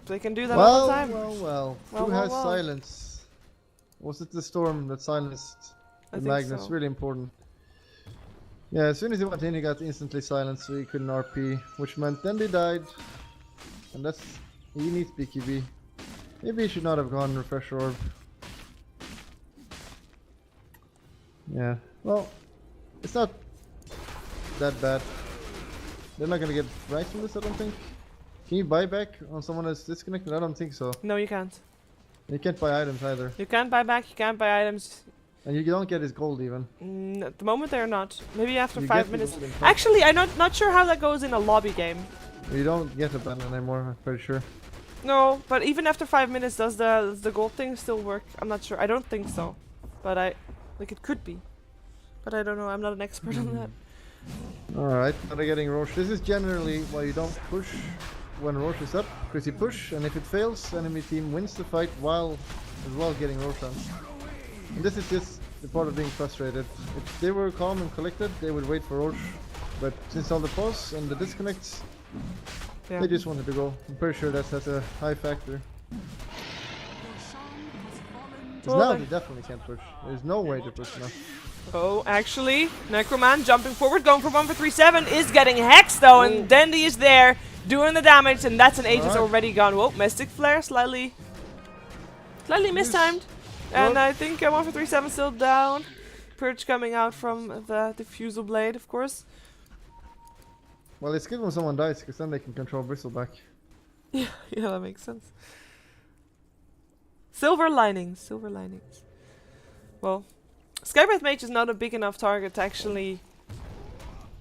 they can do that all the time. Well. Who has silence? Was it the Storm that silenced the Magnus? So. Really important. Yeah, as soon as he went in, he got instantly silenced, so he couldn't RP, which meant then they died. And that's... he needs BKB. Maybe he should not have gone Refresher Orb. Yeah, well, it's not that bad. They're not gonna get right from this, I don't think. Can you buy back on someone that's disconnected? I don't think so. No, you can't. You can't buy items either. You can't buy back, you can't buy items. And you don't get his gold even. At the moment they're not. Maybe after 5 minutes. Actually, I'm not sure how that goes in a lobby game. You don't get a banner anymore, I'm pretty sure. No, but even after 5 minutes, does the gold thing still work? I'm not sure. I don't think so. But like it could be. But I don't know, I'm not an expert on that. Alright, now they're getting Roche. This is generally why you don't push when Roche is up, because you push, and if it fails, enemy team wins the fight while as well getting Roche on. And this is just the part of being frustrated. If they were calm and collected, they would wait for Roche. But since all the pause and the disconnects, they just wanted to go. I'm pretty sure that's a high factor. Because now they definitely can't push. There's no way to push now. Oh, actually, Necroman jumping forward, going for 1 for 3-7, is getting hexed though, and Dendy is there, doing the damage, and that's an Aegis already gone. Whoa, Mystic Flare, slightly mistimed. And I think 1 for 3-7 still down. Purge coming out from the Diffusal Blade, of course. Well, it's good when someone dies, because then they can control Bristleback. Yeah, that makes sense. Silver linings. Well, Skybreath Mage is not a big enough target to actually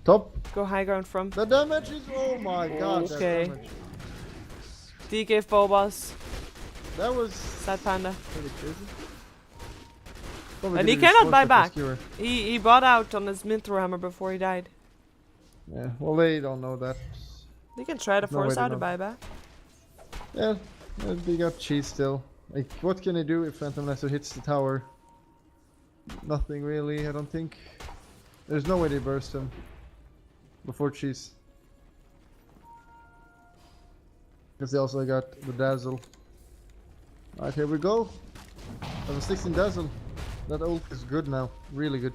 go high ground from. The damage is... oh my god, okay. that damage. DK Phobos. That was... Sad Panda. pretty crazy. And he cannot buy back. He bought out on his Minthro Hammer before he died. Yeah, well they don't know that. They can try to force out a buyback. Yeah, they got cheese still. Like, what can they do if Phantom Lesser hits the tower? Nothing really, I don't think. There's no way they burst him before cheese. Because they also got the Dazzle. Alright, here we go. Level 16 Dazzle. That ult is good now, really good.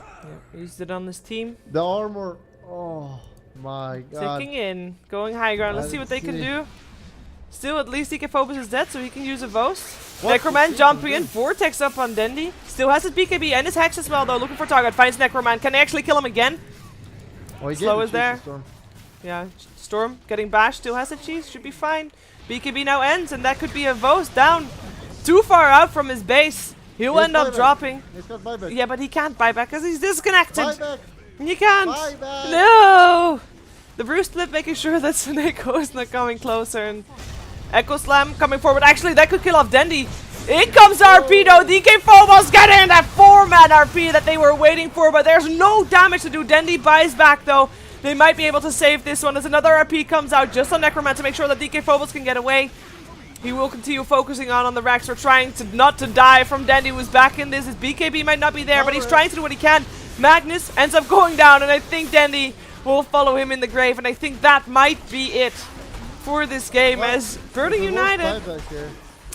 Yeah, used it on this team. The armor, oh my god. Ticking in, going high ground. Let's see what they can do. Still, at least DK Phobos is dead, so he can use a Vos. Necroman jumping in, Vortex up on Dendy. Still has his BKB and his Hex as well, though. Looking for target, finds Necroman. Can they actually kill him again? Oh, Slow is there. Yeah, Storm getting bashed, still has a cheese, should be fine. BKB now ends, and that could be a Vos down. Too far out from his base. He'll end up dropping. He's got buyback. Yeah, but he can't buy back because he's disconnected. Buyback. You can't. Buyback. No. The Bruce Split making sure that Suneko is not coming closer, and Echo Slam coming forward. Actually, that could kill off Dendy. In comes RP though. DK Phobos getting that 4-man RP that they were waiting for, but there's no damage to do. Dendy buys back though. They might be able to save this one as another RP comes out just on Necroman to make sure that DK Phobos can get away. He will continue focusing on the racks. We're trying to not to die from Dendy, who's back in this. His BKB might not be there, but he's trying to do what he can. Magnus ends up going down, and I think Dendy will follow him in the grave, and I think that might be it for this game as Burning United.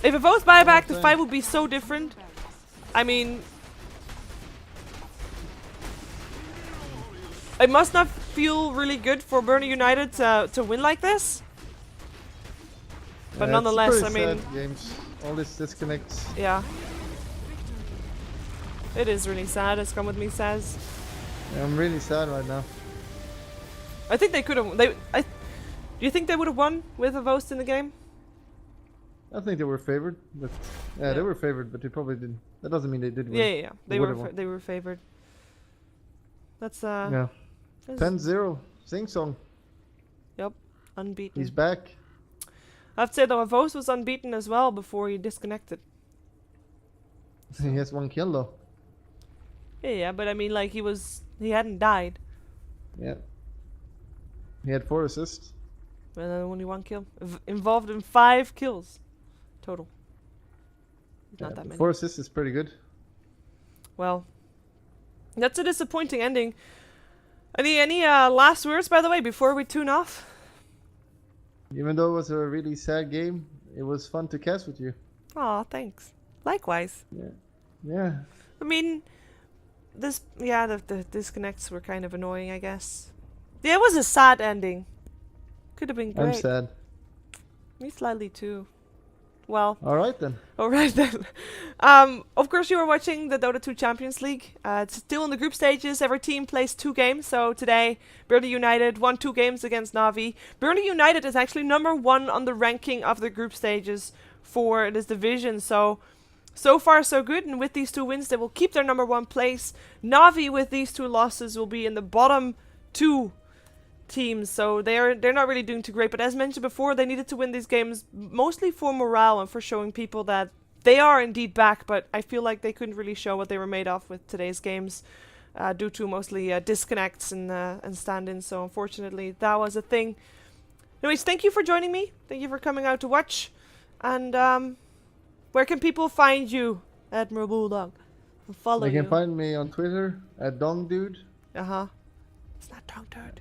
If it votes buyback, the fight would be so different. I mean, it must not feel really good for Burning United to win like this. But nonetheless, I mean, games. All this disconnects. Yeah, it is really sad, as Come With Me says. Yeah, I'm really sad right now. I think they could have. Do you think they would have won with a Vost in the game? I think they were favored, but yeah, they were favored, but they probably didn't. That doesn't mean they did win. Yeah. They were favored. That's yeah. 10-0. Sing song. Yep, unbeaten. He's back. I have to say though, Vost was unbeaten as well before he disconnected. So he has 1 kill though. Yeah, but I mean, like, he hadn't died. Yeah. He had 4 assists. But only 1 kill. Involved in 5 kills total. Not that many. 4 assists is pretty good. Well, that's a disappointing ending. Any last words, by the way, before we tune off? Even though it was a really sad game, it was fun to cast with you. Aw, thanks. Likewise. Yeah. Yeah. I mean, the disconnects were kind of annoying, I guess. Yeah, it was a sad ending. Could have been great. I'm sad. Me slightly too. Well. Alright then. Alright then. Of course you are watching the Dota 2 Champions League. It's still in the group stages. Every team plays 2 games. So today, Burnley United won 2 games against Navi. Burnley United is actually number 1 on the ranking of the group stages for this division. So far so good. And with these 2 wins, they will keep their number 1 place. Navi, with these 2 losses, will be in the bottom 2 teams, so they're not really doing too great. But as mentioned before, they needed to win these games mostly for morale and for showing people that they are indeed back. But I feel like they couldn't really show what they were made of with today's games, due to mostly disconnects and stand-ins. So unfortunately, that was a thing. Anyways, thank you for joining me. Thank you for coming out to watch. And where can people find you, AdmiralBulldog, and follow you? They can find me on Twitter at DongDude. It's not DongDude.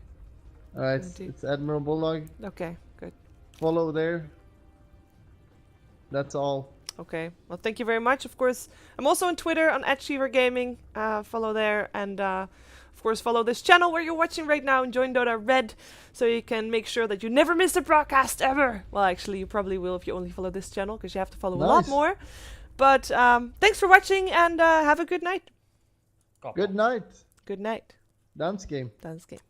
It's AdmiralBulldog. Okay, good. Follow there. That's all. Okay, well, thank you very much. Of course, I'm also on Twitter on @SheeverGaming. Follow there, and of course, follow this channel where you're watching right now and join Dota Red, so you can make sure that you never miss a broadcast ever. Well, actually, you probably will if you only follow this channel, because you have to follow a lot more. But thanks for watching, and have a good night. Good night. Good night. Dance game. Dance game.